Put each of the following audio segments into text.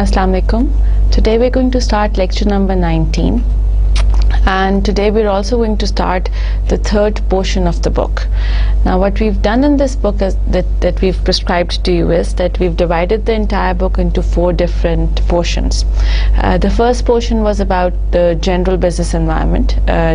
Assalamu alaikum. Today we're going to start lecture number 19, and today we're also going to start the third portion of the book. Now what we've done in this book is that we've prescribed to you is that we've divided the entire book into 4 different portions. The first portion was about the general business environment,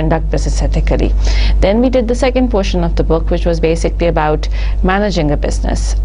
conduct business ethically. Then we did the second portion of the book, which was basically about managing a business,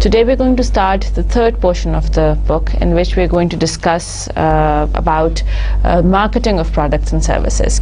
Today we're going to start the third portion of the book, in which we're going to discuss about marketing of products and services.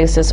business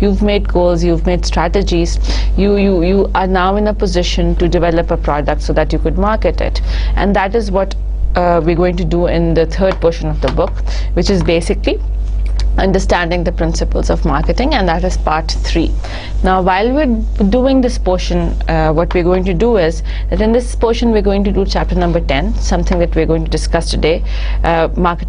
you've made goals, you've made strategies, you are now in a position to develop a product so that you could market it, and that is what we're going to do in the third portion of the book, which is basically understanding the principles of marketing, and that is part 3. Now while we're doing this portion, what we're going to do is that in this portion we're going to do chapter number 10, something that we're going to discuss today. Market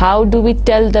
How do we tell the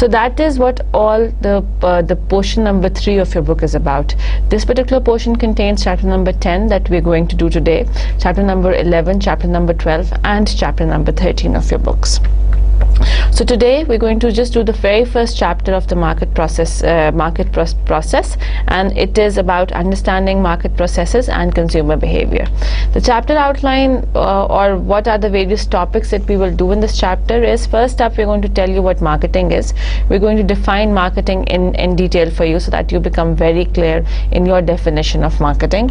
So that is what all the portion number 3 of your book is about. This particular portion contains chapter number 10 that we're going to do today, chapter number 11, chapter number 12 and chapter number 13 of your books. So today we're going to just do the very first chapter of the market process, and it is about understanding market processes and consumer behavior. The chapter outline or what are the various topics that we will do in this chapter is, first up we're going to tell you what marketing is. We're going to define marketing in detail for you so that you become very clear in your definition of marketing.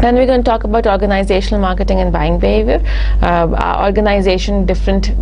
Then we're going to talk about organizational marketing and buying behavior. Organization different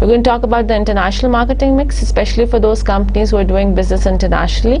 We're going to talk about the international marketing mix, especially for those companies who are doing business internationally.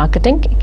marketing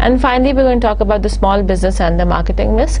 And finally we're going to talk about the small business and the marketing mix.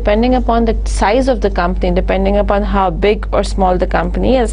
depending upon the size of the company, depending upon how big or small the company is,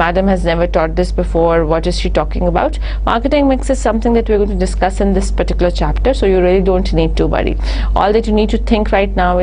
Madam has never taught this before. What is she talking about? Marketing mix is something that we're going to discuss in this particular chapter, so you really don't need to worry. All that you need to think right now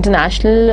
International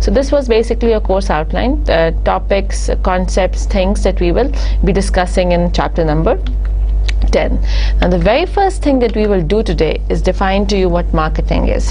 So this was basically a course outline, topics, concepts, things that we will be discussing in chapter number 10. Now the very first thing that we will do today is define to you what marketing is.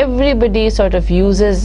Everybody sort of uses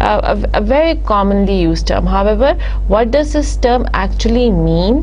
A very commonly used term. However, what does this term actually mean?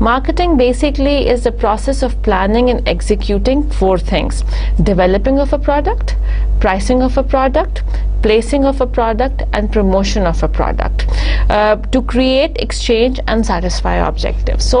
Marketing basically is the process of planning and executing 4 things: developing of a product, pricing of a product, placing of a product and promotion of a product to create, exchange and satisfy objectives. So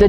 the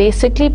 basically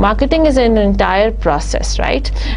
Marketing is an entire process, right?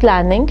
planning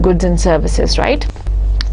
goods and services, right?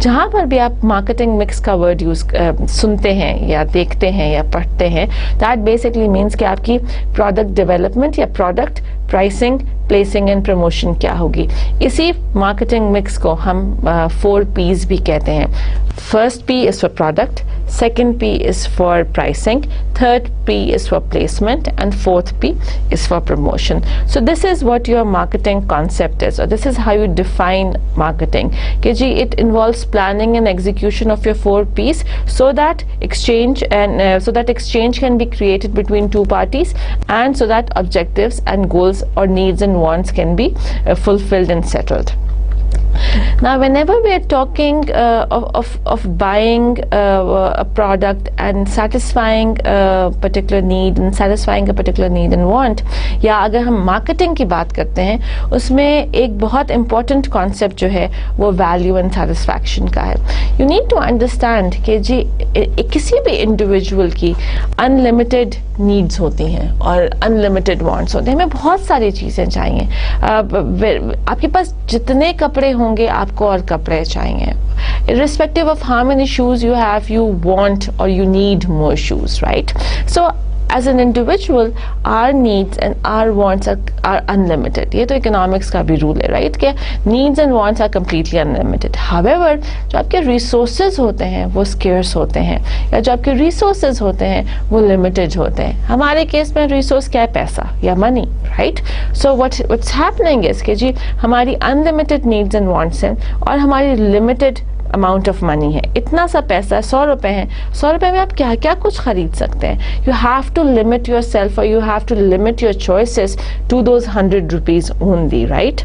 جہاں پر بھی آپ marketing mix کا word use سنتے ہیں یا دیکھتے ہیں یا پڑھتے ہیں, دیٹ بیسکلی مینس کہ آپ کی پروڈکٹ ڈیولپمنٹ یا product pricing, placing and promotion کیا ہوگی. اسی مارکیٹنگ مکس کو ہم 4 P's بھی کہتے ہیں. First P is for product, second P is for pricing, third P is for placement, and fourth P is for promotion. So this is what your marketing concept is, or this is how you define marketing. Okay, it involves planning and execution of your 4 P's so that exchange can be created between two parties, and so that objectives and goals or needs and wants can be fulfilled and settled. Now whenever we are talking of buying a product and satisfying a particular need and want, یا اگر ہم marketing کی بات کرتے ہیں, اس میں ایک بہت امپورٹنٹ کانسیپٹ جو ہے وہ ویلیو اینڈ سیٹسفیکشن کا ہے. یو نیڈ ٹو انڈرسٹینڈ کہ جی کسی بھی انڈیویجول کی ان لمیٹیڈ نیڈس ہوتی ہیں اور ان لمیٹیڈ وانٹس ہوتے ہیں. ہمیں بہت ساری چیزیں چاہیے. آپ کے پاس جتنے کپڑے ہوں گے آپ کو اور کپڑے چاہیے. irrespective of how many shoes you have, you want or you need more shoes, right? So as an individual, our needs and our wants are unlimited. یہ تو economics کا بھی rule ہے, right? کہ needs and wants are completely unlimited. However, جو آپ کے resources ہوتے ہیں وہ scarce ہوتے ہیں, یا جو آپ کے resources ہوتے ہیں وہ limited ہوتے ہیں. ہمارے کیس میں resource کیا ہے؟ پیسہ یا money, right? So what's happening is کہ جی ہماری unlimited needs and wants ہیں اور ہماری limited اماؤنٹ آف منی ہے. اتنا سا پیسہ 100 روپے ہیں, 100 روپے میں آپ کیا کیا کچھ خرید سکتے ہیں. You have to limit yourself اور you have to limit yourself choices to 100 rupees only, right?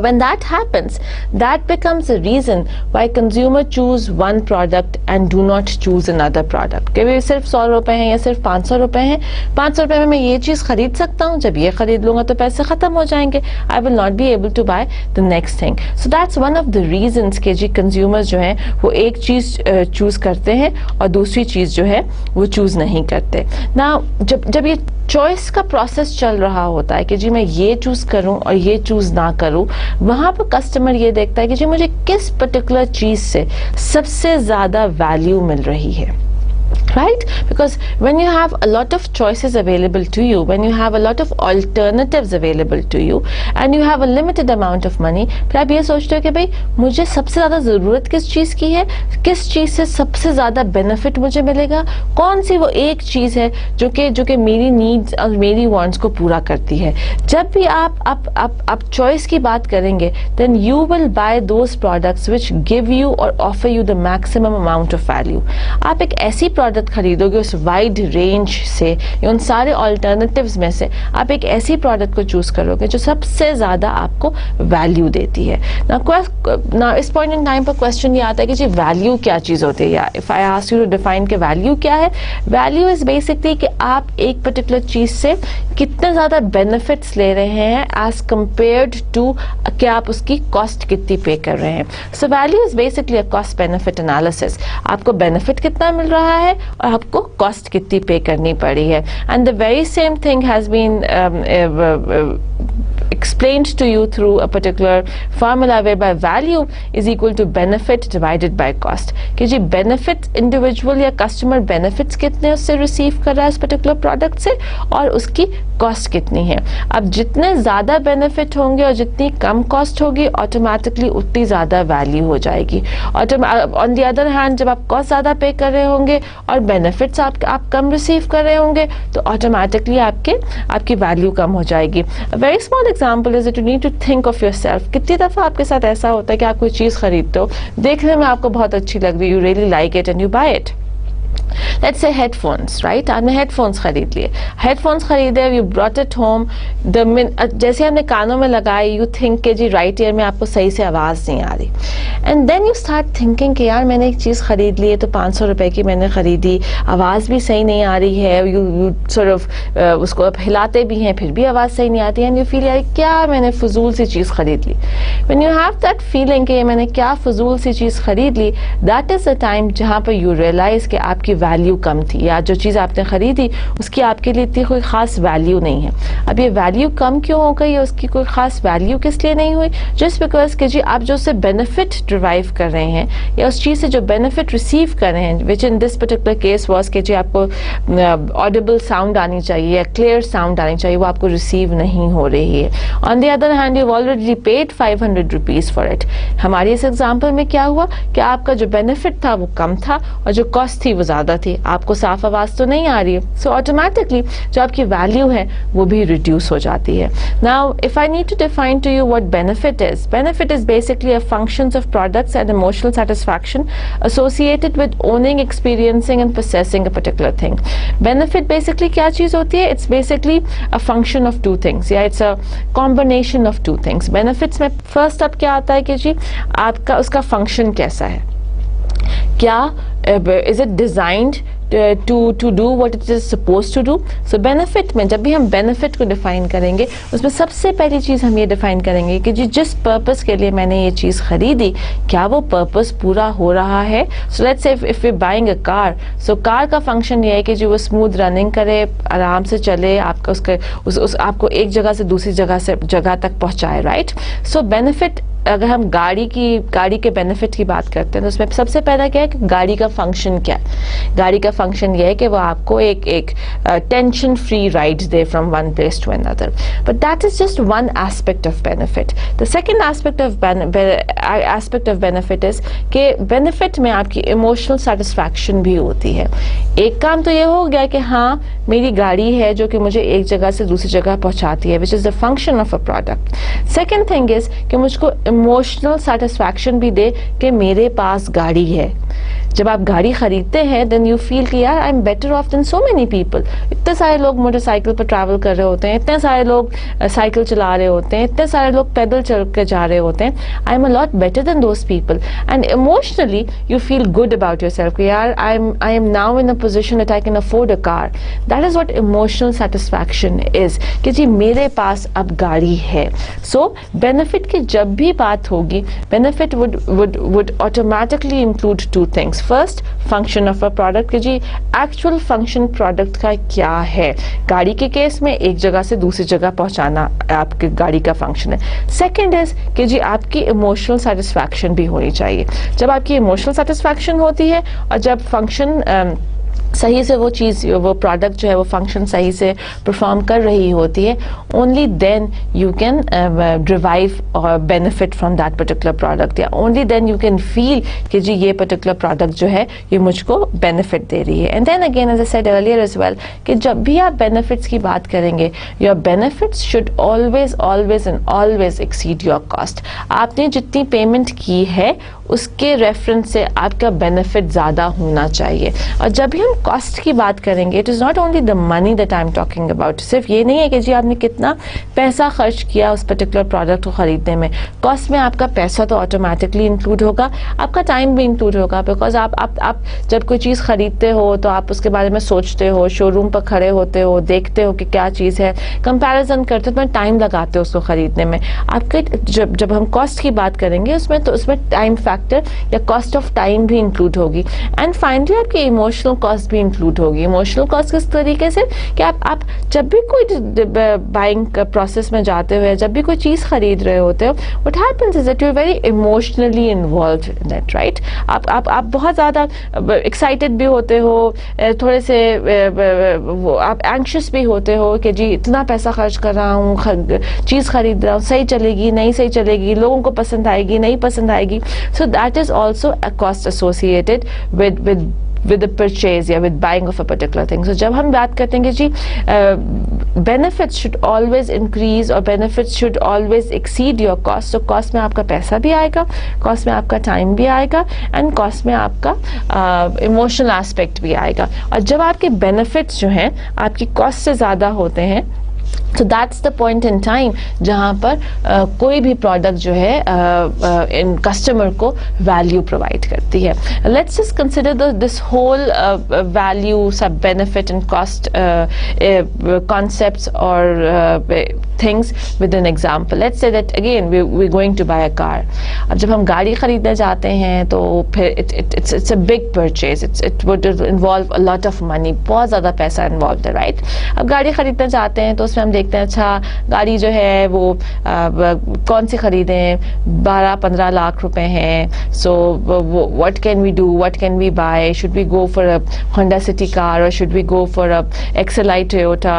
When that happens, that becomes a reason why consumer choose one product and do not choose another product. کہ وہ صرف 100 روپے ہیں یا صرف 500 روپے ہیں, 500 روپے میں یہ چیز خرید سکتا ہوں, جب یہ خرید لوں گا تو پیسے ختم ہو جائیں گے. I will not be able to buy the next thing. So that's one of the reasons کہ جی consumers جو ہیں وہ ایک چیز چوز کرتے ہیں اور دوسری چیز جو ہے وہ چوز نہیں کرتے. Now جب یہ چوائس کا پروسیس چل رہا ہوتا ہے کہ جی میں یہ چوز کروں اور یہ چوز نہ کروں, وہاں پہ کسٹمر یہ دیکھتا ہے کہ جی مجھے کس پرٹیکولر چیز سے سب سے زیادہ ویلیو مل رہی ہے, right? Because when you have a lot of choices available to you, when you have a lot of alternatives available to you, and you have a limited amount of money, پھر آپ یہ سوچتے ہو کہ بھئی مجھے سب سے زیادہ ضرورت کس چیز کی ہے, کس چیز سے سب سے زیادہ بینیفٹ مجھے ملے گا, کون سی وہ ایک چیز ہے جو کہ میری نیڈز اور میری وانٹس کو پورا کرتی ہے. جب بھی آپ چوائس کی بات کریں گے, then you will buy those products which give you or offer you the maximum amount of value. آپ ایک ایسی پروڈکٹ خریدو گے اس وائڈ رینج سے یا ان سارے آلٹرنیٹیوز میں سے, آپ ایک ایسی پروڈکٹ کو چوز کرو گے جو سب سے زیادہ آپ کو ویلیو دیتی ہے. نا اس پوائنٹ ان ٹائم پر کوشچن یہ آتا ہے کہ جی ویلیو کیا چیز ہوتی ہے, یا if I ask you to define کہ ویلیو کیا ہے, ویلیو از بیسکلی کہ آپ ایک پرٹیکولر چیز سے کتنے زیادہ بینیفٹس لے رہے ہیں ایز کمپیئرڈ ٹو کہ آپ اس کی کاسٹ کتنی پے کر رہے ہیں. So value is basically a cost benefit analysis. آپ کو بینیفٹ کتنا مل رہا ہے اور آپ کو کاسٹ کتنی پے کرنی پڑی ہے. And the very same thing has been explained to you through a particular formula whereby value is equal to benefit divided by cost. کہ جی benefit individual یا customer benefits کتنے اس سے receive کر رہا ہے اس particular product سے, اور اس کی cost کتنی ہے. اب جتنے زیادہ benefit ہوں گے اور جتنی کم cost ہوگی automatically اتنی زیادہ value ہو جائے گی. On the other hand جب آپ cost زیادہ pay کر رہے ہوں گے اور benefits آپ کم receive کر رہے ہوں گے تو automatically آپ کی value کم ہو جائے گی. A very small example is that you need to think of yourself. کتنی دفعہ آپ کے ساتھ ایسا ہوتا ہے کہ آپ کوئی چیز خریدتے ہو, دیکھنے میں آپ کو بہت اچھی لگ رہی, you really like it and you buy it. Let's say headphones, right? آپ نے ہیڈ فونس خرید لیے, ہیڈ فونس خریدے, you brought it home. جیسے آپ نے کانوں میں لگائے, you think کہ جی رائٹ ایئر میں آپ کو صحیح سے آواز نہیں آ رہی, and then you start thinking کہ یار میں نے ایک چیز خرید لی ہے تو 500 روپے کی میں نے خریدی, آواز بھی صحیح نہیں آ رہی ہے, you sort of اس کو ہلاتے بھی ہیں پھر بھی آواز صحیح نہیں آتی, and you feel یار کیا میں نے فضول سی چیز خرید لی. When you have that feeling کہ میں نے کیا فضول سی چیز خرید لی, that is the time جہاں پہ you realize کہ آپ کی ویلیو ویلیو کم تھی, یا جو چیز آپ نے خریدی اس کی آپ کے لیے اتنی کوئی خاص ویلیو نہیں ہے. اب یہ ویلیو کم کیوں ہو گئی, اس کی کوئی خاص ویلیو کس لیے نہیں ہوئی؟ جسٹ بیکاز کہ جی آپ جو سے بینیفٹ ڈرائیو کر رہے ہیں یا اس چیز سے جو بینیفٹ ریسیو کر رہے ہیں, وچ ان دس پرٹیکولر کیس واز کہ جی آپ کو آڈیبل ساؤنڈ آنی چاہیے یا کلیئر ساؤنڈ آنی چاہیے, وہ آپ کو ریسیو نہیں ہو رہی ہے. On the other hand you already paid 500 rupees for it. ہماری اس ایگزامپل میں کیا ہوا کہ آپ کا جو بینیفٹ تھا وہ کم تھا اور جو کاسٹ تھی وہ زیادہ تھی. آپ کو صاف آواز تو نہیں آ رہی ہے, سو آٹومیٹکلی جو آپ کی ویلیو ہے وہ بھی ریڈیوس ہو جاتی ہے. Now if I need to define to you what benefit is basically a functions of products and emotional satisfaction associated with owning, experiencing and possessing a particular thing. Benefit basically کیا چیز ہوتی ہے؟ It's basically a function of two things, yeah, it's a combination of two things. Benefits میں first up کیا آتا ہے کہ جی آپ کا اس کا function کیسا ہے, کیا is it designed to do what it is supposed to do. So benefit میں جب بھی ہم benefit کو ڈیفائن کریں گے اس میں سب سے پہلی چیز ہم یہ ڈیفائن کریں گے کہ جی جس پرپس کے لیے میں نے یہ چیز خریدی کیا وہ پرپس پورا ہو رہا ہے. So let's say if we're buying a car, so کار کا فنکشن یہ ہے کہ جی وہ اسموتھ رننگ کرے, آرام سے چلے, آپ کا آپ کو ایک جگہ سے دوسری جگہ تک پہنچائے, رائٹ. سو بینیفٹ اگر ہم گاڑی کے بینیفٹ کی بات کرتے ہیں تو اس میں سب سے پہلا کیا ہے کہ گاڑی کا فنکشن کیا ہے. گاڑی کا فنکشن یہ ہے کہ وہ آپ کو ایک ٹینشن فری رائڈز دے فرام ون پلیس ٹو اندر. But that is just one aspect of benefit. The second aspect of benefit is کہ بینیفٹ میں آپ کی ایموشنل سیٹسفیکشن بھی ہوتی ہے. ایک کام تو یہ ہو گیا کہ ہاں میری گاڑی ہے جو کہ مجھے ایک جگہ سے دوسری جگہ پہنچاتی ہے, which is the function of a product. Second thing is کہ مجھ کو ایموشنل سیٹسفیکشن بھی دے کہ میرے پاس گاڑی ہے. جب آپ گاڑی خریدتے ہیں دین یو فیل کہ یار I am better off than so many people. اتنے سارے لوگ موٹر سائیکل پر ٹریول کر رہے ہوتے ہیں, اتنے سارے لوگ سائیکل چلا رہے ہوتے ہیں, اتنے سارے لوگ پیدل چل کے جا رہے ہوتے ہیں. I am a lot better than those people and emotionally you feel good about yourself کہ یار I am now in a position that I can afford a car. That is what emotional satisfaction is کہ جی میرے پاس اب گاڑی ہے. سو benefit کی جب بھی بات ہوگی benefit would automatically include two things. First, function of a product کہ جی ایکچوئل فنکشن پروڈکٹ کا کیا ہے. گاڑی کے کیس میں ایک جگہ سے دوسری جگہ پہنچانا آپ کی گاڑی کا فنکشن ہے. سیکنڈ از کہ جی آپ کی ایموشنل سیٹسفیکشن بھی ہونی چاہیے. جب آپ کی ایموشنل سیٹسفیکشن ہوتی ہے اور جب فنکشن صحیح سے وہ چیز وہ پروڈکٹ جو ہے وہ فنکشن صحیح سے پرفارم کر رہی ہوتی ہے, only then you can drive benefit from that particular product, یا only then you can feel کہ جی یہ پرٹیکولر پروڈکٹ جو ہے یہ مجھ کو بینیفٹ دے رہی ہے. And then again as I said earlier as well کہ جب بھی آپ بینیفٹس کی بات کریں گے your benefits should always and always exceed your cost. آپ نے جتنی پیمنٹ کی ہے اس کے ریفرنس سے آپ کا بینیفٹ زیادہ ہونا چاہیے. اور جب بھی ہم کاسٹ کی بات کریں گے it is not only the money that I am talking about. صرف یہ نہیں ہے کہ جی آپ نے کتنا پیسہ خرچ کیا اس پرٹیکولر پروڈکٹ کو خریدنے میں. کاسٹ میں آپ کا پیسہ تو آٹومیٹکلی انکلوڈ ہوگا, آپ کا ٹائم بھی انکلوڈ ہوگا, بیکاز آپ جب کوئی چیز خریدتے ہو تو آپ اس کے بارے میں سوچتے ہو, شو روم پر کھڑے ہوتے ہو, دیکھتے ہو کہ کیا چیز ہے, کمپیریزن کرتے ہو, ٹائم لگاتے ہو اس کو خریدنے میں. آپ کے جب ہم کاسٹ کی بات کریں گے اس میں ٹائم فیکٹر یا کاسٹ آف ٹائم بھی انکلوڈ ہوگی. اینڈ فائنلی آپ کی ایموشنل کاسٹ بھی انکلوڈ ہوگی. ایموشنل کاسٹ کس طریقے سے کہ آپ جب بھی کوئی بائنگ پروسیس میں جاتے ہو, جب بھی کوئی چیز خرید رہے ہوتے ہو, what happens is that you're very emotionally involved in that, right? آپ بہت زیادہ ایکسائٹیڈ بھی ہوتے ہو, تھوڑے سے آپ اینکشس بھی ہوتے ہو کہ جی اتنا پیسہ خرچ کر رہا ہوں, چیز خرید رہا ہوں, صحیح چلے گی نہیں صحیح چلے گی, لوگوں کو پسند آئے گی نہیں پسند آئے گی. So that is also a cost associated with the purchase یا with buying of a particular thing. So جب ہم بات کرتے ہیں کہ جی benefits should always increase اور benefits should always exceed your cost. So cost میں آپ کا پیسہ بھی آئے گا, cost میں آپ کا ٹائم بھی آئے گا, and cost میں آپ کا emotional aspect بھی آئے گا. اور جب آپ کے benefits جو ہیں آپ کی cost سے زیادہ ہوتے ہیں So that's the point in time جہاں پر کوئی بھی پروڈکٹ جو ہے کسٹمر کو ویلیو پرووائڈ کرتی ہے. Let's just consider this whole value, sub benefit and cost concepts or things with an example. Let's say that again we're going to buy a car. اب جب ہم گاڑی خریدنے جاتے ہیں تو پھر it's a big purchase. It would involve a lot of money. بہت زیادہ پیسہ انوالوڈ ہے, رائٹ. اب گاڑی خریدنے جاتے ہیں تو اس میں ہم دیکھتے ہیں اچھا گاڑی جو ہے وہ کون سی خریدیں, 12-15 لاکھ روپے ہیں. سو what can we do, what can we buy, should we go for a Honda City car or should we go for a XLI Toyota,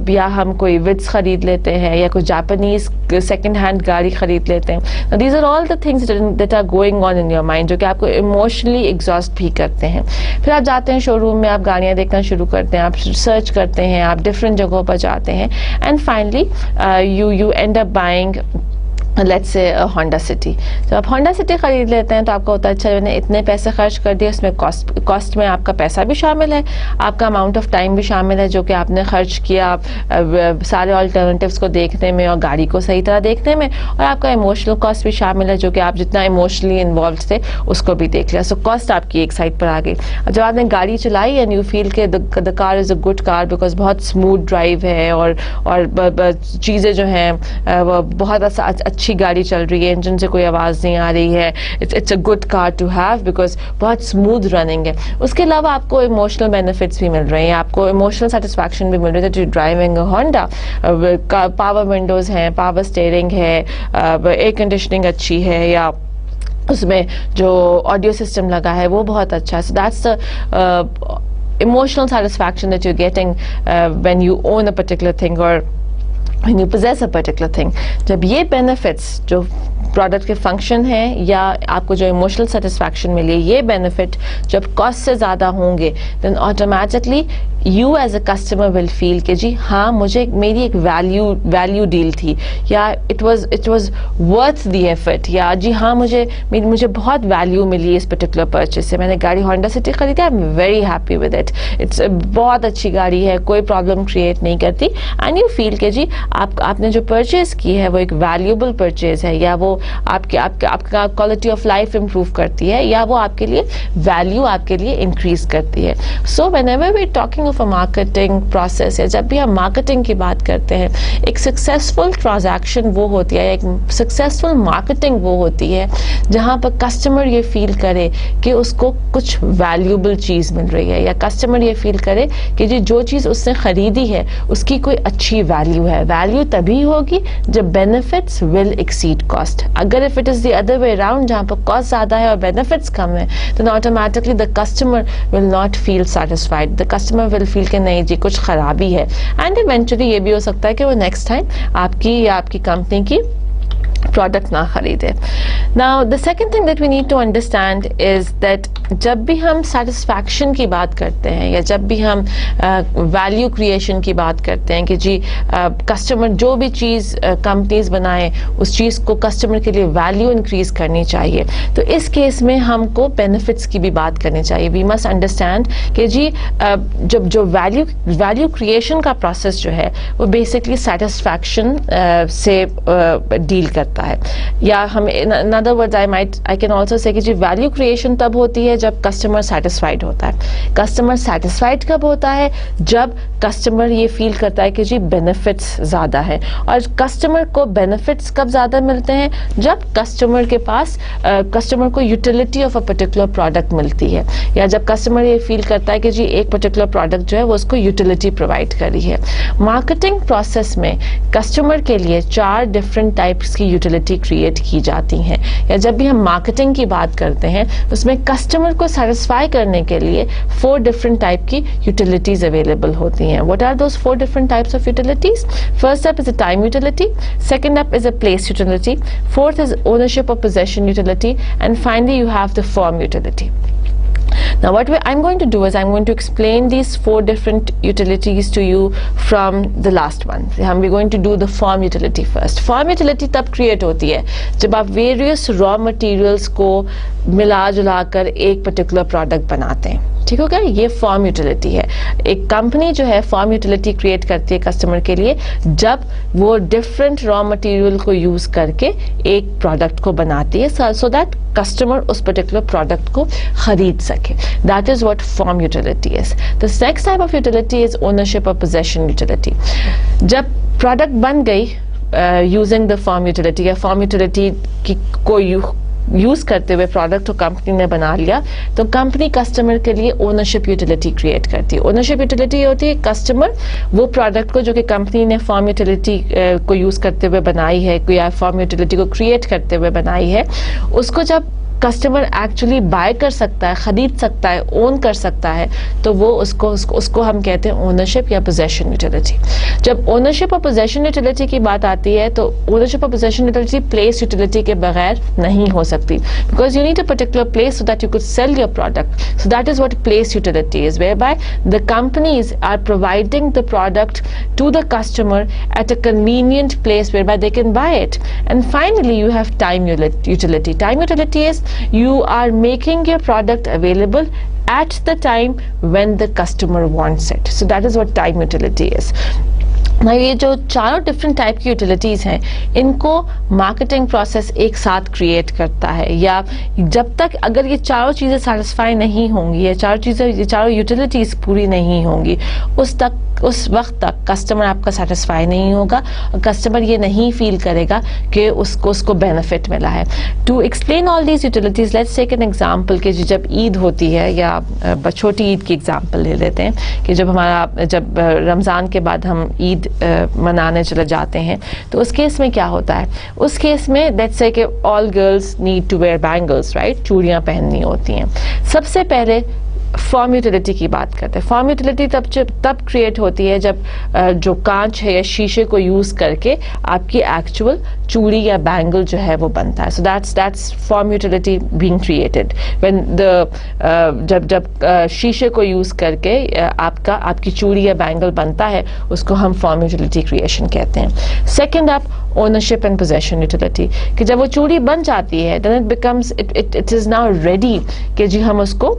یا ہم کوئی Vitz خرید لیتے ہیں یا کوئی جاپنیز سیکنڈ ہینڈ گاڑی خرید لیتے ہیں. These are all the things that are going on in your mind جو کہ آپ کو ایموشنلی ایگزاسٹ بھی کرتے ہیں. پھر آپ جاتے ہیں شو روم میں, آپ گاڑیاں دیکھنا شروع کرتے ہیں, آپ سرچ کرتے ہیں, آپ ڈفرینٹ جگہوں پر جاتے ہیں, and finally you end up buying let's say a Honda City. جب آپ Honda City خرید لیتے ہیں تو آپ کو ہوتا ہے اچھا میں نے اتنے پیسے خرچ کر دیے, اس میں کاسٹ میں آپ کا پیسہ بھی شامل ہے, آپ کا اماؤنٹ آف ٹائم بھی شامل ہے جو کہ آپ نے خرچ کیا سارے آلٹرنیٹیوز کو دیکھنے میں اور گاڑی کو صحیح طرح دیکھنے میں, اور آپ کا ایموشنل کاسٹ بھی شامل ہے جو کہ آپ جتنا ایموشنلی انوالوڈ تھے اس کو بھی دیکھ لیا. سو کاسٹ آپ کی ایک سائڈ پر آ گئی. اب جب آپ نے گاڑی چلائی اینڈ یو فیل کہ دا کار از اے گڈ کار بیکاز بہت اسموتھ ڈرائیو ہے اور چیزیں جو ہیں وہ بہت اچھی گاڑی چل رہی ہے, انجن سے کوئی آواز نہیں آ رہی ہے, it's a good car to have because بہت اسموتھ رننگ ہے. اس کے علاوہ آپ کو ایموشنل بینیفٹس بھی مل رہے ہیں, آپ کو ایموشنل سیٹسفیکشن بھی مل رہی ہے that you driving a Honda. Power Windows ہیں, پاور اسٹیئرنگ ہے, ایئر کنڈیشننگ اچھی ہے, یا اس میں جو آڈیو سسٹم لگا ہے وہ بہت اچھا ہے. سو that's the emotional satisfaction that you're getting when you own a particular thing or when you possess a particular thing. جب یہ benefits جو پروڈکٹ کے فنکشن ہیں یا آپ کو جو ایموشنل سیٹسفیکشن ملی ہے, یہ بینیفٹ جب کاسٹ سے زیادہ ہوں گے then automatically you as a customer will feel کہ جی ہاں مجھے میری ایک ویلیو ڈیل تھی, یا it was worth the effort, یا جی ہاں مجھے بہت ویلیو ملی اس پرٹیکولر پرچیز سے. میں نے گاڑی ہونڈا سٹی خریدی, I am very happy with it, it's بہت اچھی گاڑی ہے, کوئی پرابلم کریٹ نہیں کرتی, اینڈ یو فیل کہ جی آپ نے جو پرچیز کی ہے وہ ایک ویلیوبل پرچیز ہے, یا وہ آپ کا کوالٹی آف لائف امپروو کرتی ہے, یا وہ آپ کے لیے ویلیو آپ کے لیے انکریز کرتی ہے. So whenever we talking of a marketing process, یا جب بھی ہم مارکیٹنگ کی بات کرتے ہیں, ایک سکسیزفل ٹرانزیکشن وہ ہوتی ہے, ایک سکسیزفل مارکیٹنگ وہ ہوتی ہے جہاں پر کسٹمر یہ فیل کرے کہ اس کو کچھ ویلیوبل چیز مل رہی ہے, یا کسٹمر یہ فیل کرے کہ جی جو چیز اس نے خریدی ہے اس کی کوئی اچھی ویلیو ہے. ویلیو تبھی ہوگی جب بینیفٹس ول ایکسیڈ کاسٹ. اگر if it is the other way around جہاں پر کاسٹ زیادہ ہے اور بینیفٹس کم ہے تو automatically the customer will not feel satisfied, the customer will feel کہ نہیں جی کچھ خرابی ہے, اینڈ ایونچولی یہ بھی ہو سکتا ہے کہ وہ نیکسٹ ٹائم آپ کی یا آپ کی کمپنی کی پروڈکٹ نہ خریدے. Now the second thing that we need to understand is that جب بھی ہم سیٹسفیکشن کی بات کرتے ہیں یا جب بھی ہم ویلیو کریشن کی بات کرتے ہیں کہ جی کسٹمر جو بھی چیز کمپنیز بنائیں اس چیز کو کسٹمر کے لیے ویلیو انکریز کرنی چاہیے, تو اس کیس میں ہم کو بینیفٹس کی بھی بات کرنی چاہیے. وی مسٹ انڈرسٹینڈ کہ جی جب جو ویلیو کریشن کا پروسیس جو ہے وہ بیسکلی سیٹسفیکشن سے ڈیل کرتا ہے, یا ہم in other words I can also say کہ جی ویلیو کریشن تب ہوتی ہے جب کسٹمر سیٹسفائڈ ہوتا ہے. کسٹمر سیٹسفائڈ کب ہوتا ہے؟ جب کسٹمر یہ فیل کرتا ہے کہ جی بینیفٹس زیادہ ہے. اور کسٹمر کو بینیفٹس کب زیادہ ملتے ہیں؟ جب کسٹمر کے پاس کسٹمر کو utility of a particular product ملتی ہے, یا جب کسٹمر یہ فیل کرتا ہے کہ جی ایک پرٹیکولر پروڈکٹ جو ہے وہ اس کو یوٹیلیٹی پرووائڈ کری ہے. مارکیٹنگ پروسیس میں کسٹمر کے لیے 4 ڈفرینٹ ٹائپس کی یوٹیلیٹی کریٹ کی جاتی ہیں, یا جب بھی ہم مارکیٹنگ کی بات کرتے ہیں اس میں کسٹمر کو سیٹسفائی کرنے کے لیے 4 ڈفرینٹ ٹائپ کی یوٹیلیٹیز اویلیبل ہوتی ہیں. What are those 4 different types of utilities? First up is a time utility, second up is a place utility, fourth is ownership or possession utility, and finally you have the form utility. Now what I'm going to do is I'm going to explain these 4 different utilities to you from the last one. We're going to do the form utility first. Form utility تب create ہوتی ہے جب آپ various raw materials کو ملا جلا کر ایک particular product بناتے ہیں. ٹھیک ہو گیا. یہ فارم یوٹیلیٹی ہے. ایک کمپنی جو ہے فارم یوٹیلیٹی کریٹ کرتی ہے کسٹمر کے لیے جب وہ ڈفرینٹ را مٹیریل کو یوز کر کے ایک پروڈکٹ کو بناتی ہے سو دیٹ کسٹمر اس پرٹیکولر پروڈکٹ کو خرید سکے. That is what form utility is. The next type of utility is ownership اور پوزیشن یوٹیلیٹی. جب پروڈکٹ بن گئی یوزنگ دا فارم یوٹیلیٹی یا فارم یوٹیلیٹی کو یوز کرتے ہوئے پروڈکٹ کو کمپنی نے بنا لیا تو کمپنی کسٹمر کے لیے اونرشپ یوٹیلیٹی کریٹ کرتی ہے. اونرشپ یوٹیلیٹی یہ ہوتی ہے کسٹمر وہ پروڈکٹ کو جو کہ کمپنی نے فارم یوٹیلیٹی کو یوز کرتے ہوئے بنائی ہے یا فارم یوٹیلیٹی کو کریٹ کرتے ہوئے بنائی ہے اس کو جب کسٹمر ایکچولی بائی کر سکتا ہے خرید سکتا ہے اون کر سکتا ہے تو وہ اس کو ہم کہتے ہیں اونرشپ یا پوزیشن یوٹیلیٹی. جب اونرشپ اور پوزیشن یوٹیلیٹی کی بات آتی ہے تو اونرشپ اور پوزیشن یوٹیلیٹی پلیس یوٹیلیٹی کے بغیر نہیں ہو سکتی because you need a particular place so that you could sell your product. So that is what place utility is whereby the companies are providing the product to the customer at a convenient place whereby they can buy it. And finally you have time utility. Time utility is you are making your product available at the time when the customer wants it. So that is what time utility is. نا یہ جو چاروں different type کی utilities ہیں ان کو marketing process ایک ساتھ create کرتا ہے یا جب تک اگر یہ چاروں چیزیں سیٹسفائی نہیں ہوں گی یہ چاروں یوٹیلیٹیز پوری نہیں ہوں گی اس وقت تک کسٹمر آپ کا سیٹسفائی نہیں ہوگا اور کسٹمر یہ نہیں فیل کرے گا کہ اس کو بینیفٹ ملا ہے. To explain all these utilities let's take an example کہ جب عید ہوتی ہے یا چھوٹی عید کی ایگزامپل لے لیتے ہیں کہ جب رمضان کے بعد ہم عید منانے چلے جاتے ہیں تو اس کیس میں کیا ہوتا ہے. اس کیس میں لیٹس سے کہ all girls need to wear bangles right چوڑیاں پہننی ہوتی ہیں. سب سے پہلے فارم یوٹیلیٹی کی بات کرتے ہیں. فارم یوٹیلیٹی تب کریٹ ہوتی ہے جب جو کانچ ہے یا شیشے کو یوز کر کے آپ کی ایکچوئل چوڑی یا بینگل جو ہے وہ بنتا ہے. So that's form utility being created when جب شیشے کو یوز کر کے آپ کی چوڑی یا بینگل بنتا ہے اس کو ہم فارم یوٹیلیٹی کریشن کہتے ہیں. سیکنڈ آپ اونرشپ اینڈ پوزیشن یوٹیلیٹی کہ جب وہ چوڑی بن جاتی ہے then it becomes it is now ready کہ جی ہم اس کو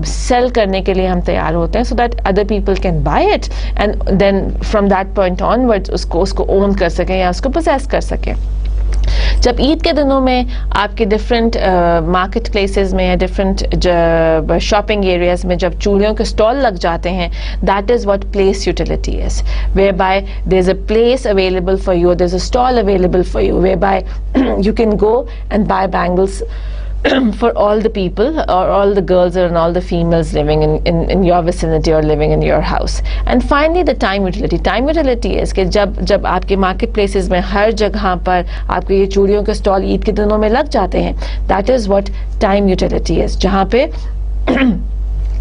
سیل کرنے کے لیے ہم تیار ہوتے ہیں so that other people can buy it and then from that point onward اس کو اون کر سکیں یا اس کو پوزیس کر سکیں. جب عید کے دنوں میں آپ کے ڈفرینٹ مارکیٹ پلیسز میں یا ڈفرینٹ شاپنگ ایریاز میں جب چوڑیوں کے اسٹال لگ جاتے ہیں that is what place utility is where by their is a place available for you there is a stall available for you where by you can go and by bangles for all the people or all the girls and all the females living in your vicinity or living in your house. And finally the time utility. Time utility is کہ جب آپ کے market places میں ہر جگہ پر آپ کے یہ چوڑیوں کے اسٹال عید کے دنوں میں لگ جاتے ہیں that is what time utility is جہاں پہ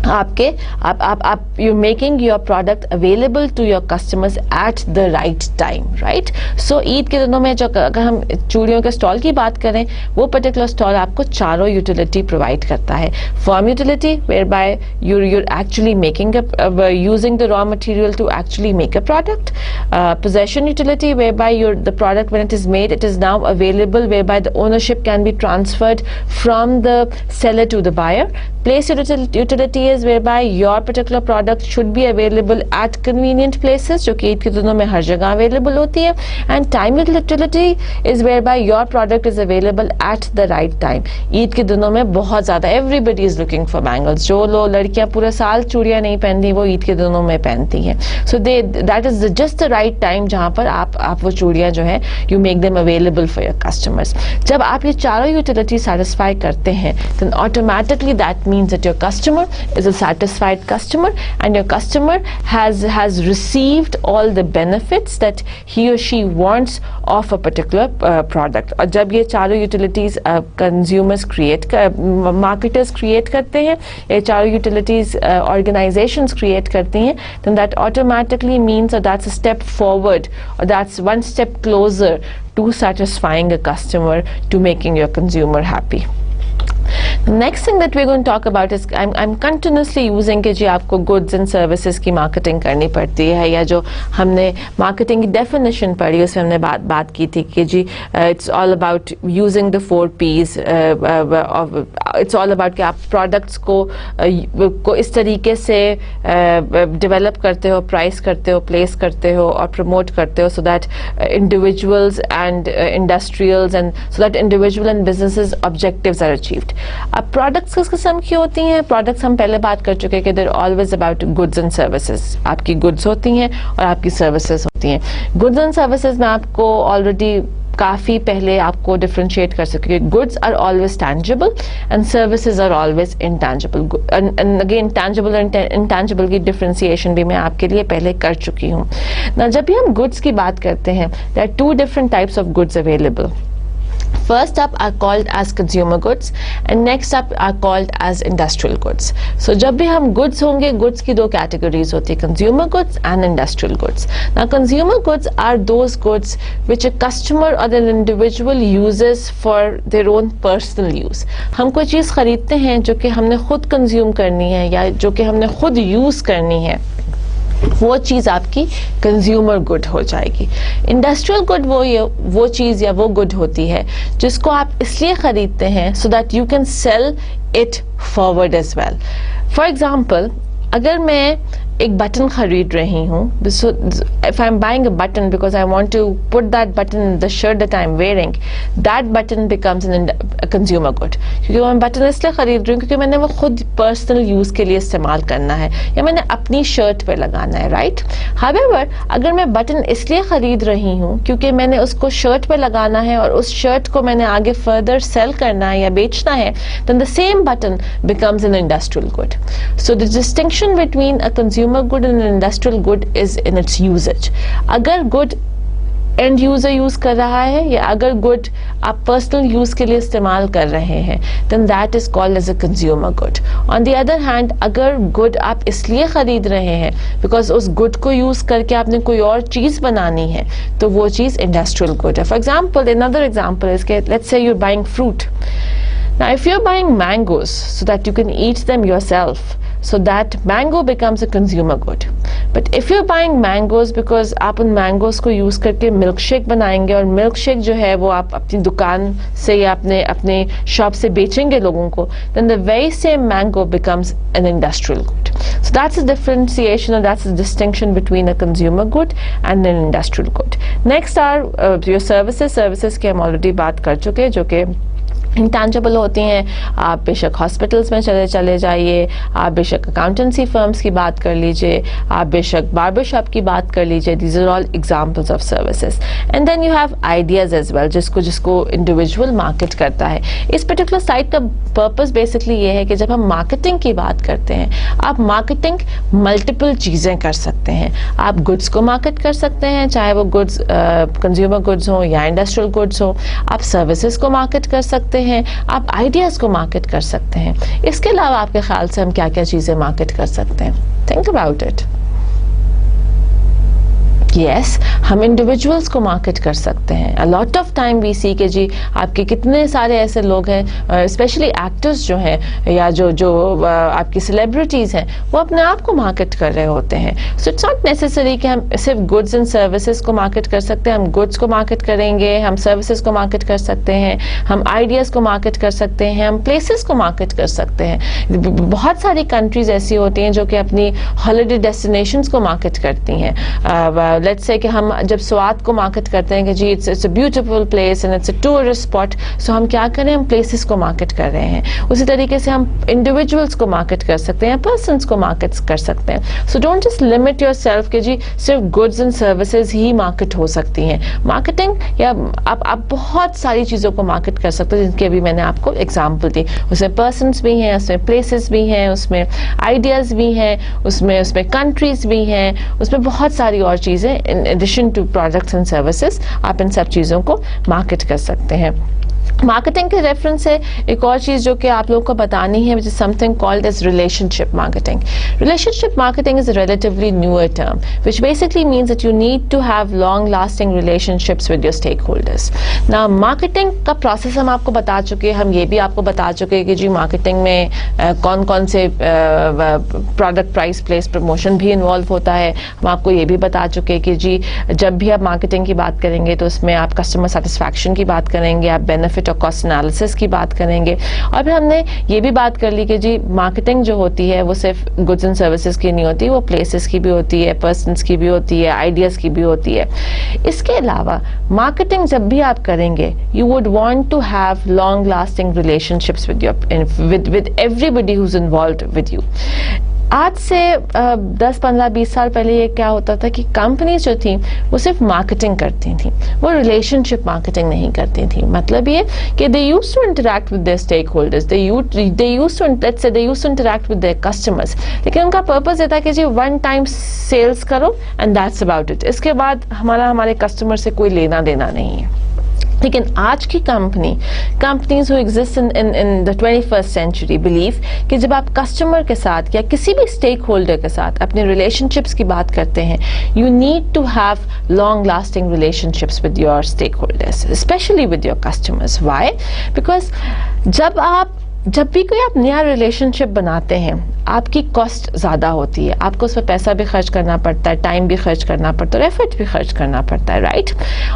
آپ you making your product available to your customers at the right time right. So Eid کے دنوں میں اگر ہم چوڑیوں کے اسٹال کی بات کریں وہ پرٹیکولر اسٹال آپ کو چاروں یوٹیلیٹی پرووائڈ کرتا ہے. Form utility whereby your actually making using the raw material to actually make a product. Position utility whereby your the product when it is made it is now available whereby the ownership can be transferred from the seller to the buyer. Place utility is whereby your particular product should be available at convenient places جو کہ عید کے دنوں میں ہر جگہ available ہوتی ہے. And time utility is whereby your product is available at the right time. عید کے دنوں میں بہت زیادہ everybody is looking for bangles. جو لڑکیاں پورے سال چوڑیاں نہیں پہنتی وہ عید کے دنوں میں پہنتی ہیں. So that is just the right time جہاں پر آپ وہ چوڑیاں جو ہیں you make them available for your customers. جب آپ یہ چاروں utility satisfy کرتے ہیں then automatically that means that your customer is a satisfied customer and your customer has received all the benefits that he or she wants of a particular product. اور جب یہ چاروں یوٹیلیٹیز consumers marketers create کرتے ہیں یہ چاروں utilities organizations create کرتی ہیں then that automatically means that that's a step forward or that's one step closer to satisfying a customer to making your consumer happy. Next thing that we're going to talk about is I'm continuously using کہ جی آپ کو goods and services کی marketing کرنی پڑتی ہے, یا جو ہم نے marketing کی definition پڑھی اس میں ہم نے بات کی تھی کہ جی it's all about using the 4 P's, it's all about کہ آپ products کو اس طریقے سے develop کرتے ہو, price کرتے ہو, place کرتے ہو اور promote کرتے ہو so that individuals and industrials and so that individual and businesses objectives are achieved. اب پروڈکٹس کس قسم کی ہوتی ہیں؟ پروڈکٹس ہم پہلے بات کر چکے کہ there always about goods and services. آپ کی گڈس ہوتی ہیں اور آپ کی سروسز ہوتی ہیں. گڈز اینڈ سروسز میں آپ کو آلریڈی کافی پہلے آپ کو ڈفرینشیٹ کر سکے. Goods are always tangible and services are always intangible. Again tangible and intangible کی ڈفرینسیشن بھی میں آپ کے لیے پہلے کر چکی ہوں. جب بھی ہم گڈس کی بات کرتے ہیں there are 2 different types of goods available. First up are called as consumer goods and next up are called as industrial goods. So جب بھی ہم goods ہوں گے, goods کی 2 categories ہوتی ہیں, consumer goods and industrial goods. Now consumer goods are those goods which a customer or an individual uses for their own personal use. ہم کوئی چیز خریدتے ہیں جو کہ ہم نے خود consume کرنی ہے یا جو کہ ہم نے خود use کرنی ہے, وہ چیز آپ کی کنزیومر گڈ ہو جائے گی. انڈسٹریل گڈ وہ چیز یا وہ گڈ ہوتی ہے جس کو آپ اس لیے خریدتے ہیں so that you can sell it forward as well. For example, اگر میں ایک بٹن خرید رہی ہوں, if I'm buying a button because I want to put that button in the shirt that I'm wearing, that button becomes a consumer good. کیونکہ میں button اس لیے خرید رہی ہوں کیونکہ میں نے وہ خود پرسنل یوز کے لیے استعمال کرنا ہے یا میں نے اپنی شرٹ پہ لگانا ہے, رائٹ. However, اگر میں بٹن اس لیے خرید رہی ہوں کیونکہ میں نے اس کو شرٹ پہ لگانا ہے اور اس شرٹ کو میں نے آگے فردر سیل کرنا ہے یا بیچنا ہے, then the same button becomes an industrial good. So the distinction between a consumer good and an industrial good is in its usage. اگر good end user use کر رہا ہے یا اگر good آپ personal use کے لیے استعمال کر رہے ہیں, then that is called as a consumer good. On the other hand, اگر good آپ اس لیے خرید رہے ہیں because اس good کو use کر کے آپ نے کوئی اور چیز بنانی ہے, تو وہ چیز industrial good ہے. For example, another example is کہ let's say you're buying fruit. Now if you're buying mangoes so that you can eat them yourself, so that mango becomes a consumer good. But if you're buying mangoes because آپ ان mangoes کو use کر کے milk shake بنائیں گے اور milk shake جو ہے وہ آپ اپنی دکان سے یا اپنے شاپ سے بیچیں گے لوگوں کو, then the very same mango becomes an industrial good. So that's a differentiation or that's a distinction between a consumer good and an industrial good. Next are your services. Services کی ہم already بات کر چکے جو کہ intangible ہوتی ہیں. آپ بے شک ہاسپٹلس میں چلے جائیے, آپ بے شک اکاؤنٹنسی فرمز کی بات کر لیجئے, آپ بے شک باربر شاپ کی بات کر لیجئے. These are all examples of services. And then you have ideas as well جس کو انڈیویجول مارکیٹ کرتا ہے. اس پرٹیکولر سائٹ کا پرپز بیسکلی یہ ہے کہ جب ہم مارکیٹنگ کی بات کرتے ہیں, آپ مارکیٹنگ ملٹیپل چیزیں کر سکتے ہیں. آپ گڈس کو مارکیٹ کر سکتے ہیں, چاہے وہ گڈس کنزیومر گڈس ہوں یا انڈسٹریل گڈس ہوں. آپ سروسز کو مارکیٹ کر سکتے ہیں, آپ آئیڈیاز کو مارکیٹ کر سکتے ہیں. اس کے علاوہ آپ کے خیال سے ہم کیا کیا چیزیں مارکیٹ کر سکتے ہیں؟ Think about it. یس, ہم انڈیویجولس کو مارکیٹ کر سکتے ہیں. a lot of time we see کہ جی آپ کے کتنے سارے ایسے لوگ ہیں, اسپیشلی ایکٹرز جو ہیں یا جو آپ کی سیلیبریٹیز ہیں, وہ اپنے آپ کو مارکیٹ کر رہے ہوتے ہیں. سو اٹس ناٹ نیسسری کہ ہم صرف گڈس اینڈ سروسز کو مارکیٹ کر سکتے ہیں. ہم گڈس کو مارکیٹ کریں گے, ہم سروسز کو مارکیٹ کر سکتے ہیں, ہم آئیڈیاز کو مارکیٹ کر سکتے ہیں, ہم پلیسز کو مارکیٹ کر سکتے ہیں. بہت ساری کنٹریز ایسی ہوتی ہیں جو کہ اپنی ہالیڈے ڈیسٹینیشنز کو مارکیٹ کرتی ہیں. لیٹس سے کہ ہم جب سوات کو مارکیٹ کرتے ہیں کہ جی it's a beautiful place and it's a tourist spot, so ہم کیا کریں, ہم پلیسز کو مارکیٹ کر رہے ہیں. اسی طریقے سے ہم انڈیویجولس کو مارکیٹ کر سکتے ہیں, پرسنس کو مارکیٹ کر سکتے ہیں. So don't just limit yourself کہ جی صرف گڈز اینڈ سروسز ہی مارکیٹ ہو سکتی ہیں. مارکیٹنگ یا آپ بہت ساری چیزوں کو مارکیٹ کر سکتے ہیں جن کی ابھی میں نے آپ کو ایگزامپل دی. اس میں پرسنس بھی ہیں, اس میں پلیسز بھی ہیں, اس میں آئیڈیاز بھی ہیں, اس میں کنٹریز بھی ہیں, اس میں بہت ساری اور چیزیں in addition to products and services آپ ان سب چیزوں کو مارکیٹ کر سکتے ہیں. مارکیٹنگ کے ریفرنس سے ایک اور چیز جو کہ آپ لوگوں کو بتانی ہے which is something called as relationship marketing. Relationship marketing is a relatively newer term which basically means that you need to have long lasting relationships with your stakeholders. Now marketing کا process ہم آپ کو بتا چکے, ہم یہ بھی آپ کو بتا چکے کہ جی مارکیٹنگ میں کون کون سے پروڈکٹ پرائز پلیس پروموشن بھی انوالو ہوتا ہے. ہم آپ کو یہ بھی بتا چکے کہ جی جب بھی آپ مارکیٹنگ کی بات کریں گے تو اس میں آپ کسٹمر سیٹسفیکشن کی بات کریں گے, آپ بینیفٹ اور کاسٹ انالیسس کی بات کریں گے, اور پھر ہم نے یہ بھی بات کر لی کہ جی مارکیٹنگ جو ہوتی ہے وہ صرف گڈز اینڈ سروسز کی نہیں ہوتی, وہ پلیسز کی بھی ہوتی ہے, پرسنس کی بھی ہوتی ہے, آئیڈیاز کی بھی ہوتی ہے. اس کے علاوہ مارکیٹنگ جب بھی آپ کریں گے you would want to have long lasting relationships with everybody who's involved with you. آج سے 10-15-20 سال پہلے یہ کیا ہوتا تھا کہ کمپنیز جو تھیں وہ صرف مارکیٹنگ کرتی تھیں, وہ ریلیشن شپ مارکیٹنگ نہیں کرتی تھیں. مطلب یہ کہ they used to interact with their stakeholders, they used to interact with their customers, لیکن ان کا پرپز یہ تھا کہ جی ون ٹائم سیلز کرو اینڈ دیٹس اباؤٹ اٹ, اس کے بعد ہمارے کسٹمر سے کوئی لینا دینا نہیں ہے. لیکن آج کی companies who exist in the 21st century believe کہ جب آپ کسٹمر کے ساتھ یا کسی بھی اسٹیک ہولڈر کے ساتھ اپنے ریلیشن شپس کی بات کرتے ہیں, you need to have long lasting relationships with your stakeholders, especially with your customers. Why? Because جب بھی کوئی آپ نیا ریلیشن شپ بناتے ہیں آپ کی کاسٹ زیادہ ہوتی ہے, آپ کو اس پہ پیسہ بھی خرچ کرنا پڑتا ہے, ٹائم بھی خرچ کرنا پڑتا ہے, اور ایفرٹ بھی خرچ کرنا پڑتا ہے, right.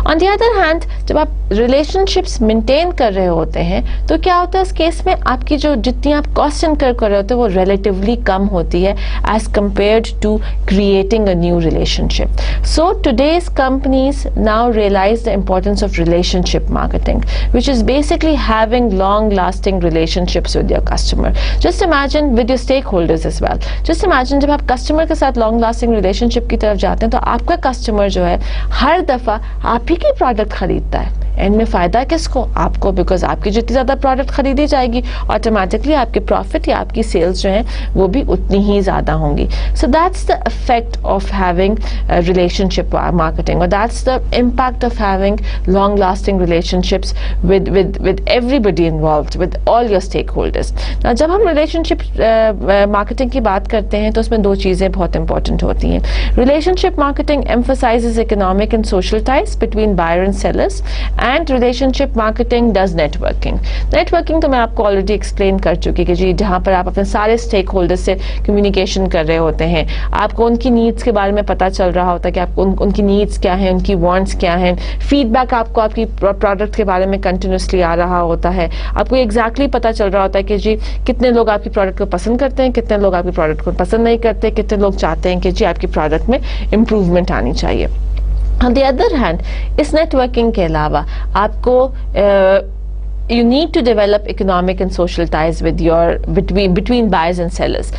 On the other hand جب آپ ریلیشن شپس مینٹین کر رہے ہوتے ہیں تو کیا ہوتا ہے اس کیس میں آپ کی جو جتنی آپ کاسٹ انکر کر رہے ہوتے ہیں وہ ریلیٹیولی کم ہوتی ہے as compared to creating a new relationship. So today's companies now realise the importance of relationship marketing which is basically having long lasting relationships with your customer. Just imagine with your stakeholders as well. Just imagine جب آپ customer کے ساتھ long lasting relation شپ کی طرف جاتے ہیں تو آپ کا کسٹمر جو ہے ہر دفعہ آپ ہی کی پروڈکٹ خریدتا ہے. اینڈ میں فائدہ کس کو؟ آپ کو, بیکاز آپ کی جتنی زیادہ پروڈکٹ خریدی جائے گی آٹومیٹکلی آپ کے پروفٹ یا آپ کی سیلز جو ہیں وہ بھی اتنی ہی زیادہ ہوں گی. So that's the effect of having relationship marketing, اور that's the impact of having long lasting relationships with everybody involved with all your stakeholders. جب ہم ریلیشن شپ مارکیٹنگ کی بات کرتے ہیں تو اس میں دو چیزیں بہت امپورٹنٹ ہوتی ہیں. Relation ship marketing emphasizes economic and social ties between buyer and sellers, and relationship marketing does networking. Networking تو میں آپ کو آلریڈی ایکسپلین کر چکی کہ جی جہاں پر آپ اپنے سارے اسٹیک ہولڈر سے کمیونیکیشن کر رہے ہوتے ہیں, آپ کو ان کی نیڈس کے بارے میں پتہ چل رہا ہوتا ہے کہ آپ کو ان کی نیڈس کیا ہیں, ان کی وانٹس کیا ہیں, فیڈ بیک آپ کو آپ کی پروڈکٹ کے بارے میں کنٹینیوسلی آ رہا ہوتا ہے, آپ کو ایگزیکٹلی پتہ چل رہا ہوتا ہے کہ جی کتنے لوگ آپ کی پروڈکٹ کو پسند کرتے ہیں, کتنے لوگ آپ کی پروڈکٹ کو پسند نہیں کرتے, کتنے لوگ چاہتے ہیں کہ جی آپ کی پروڈکٹ میں امپروومنٹ آنی چاہیے. On the other hand, اس نیٹورکنگ کے علاوہ آپ کو you need to develop economic and social ties with between buyers and sellers.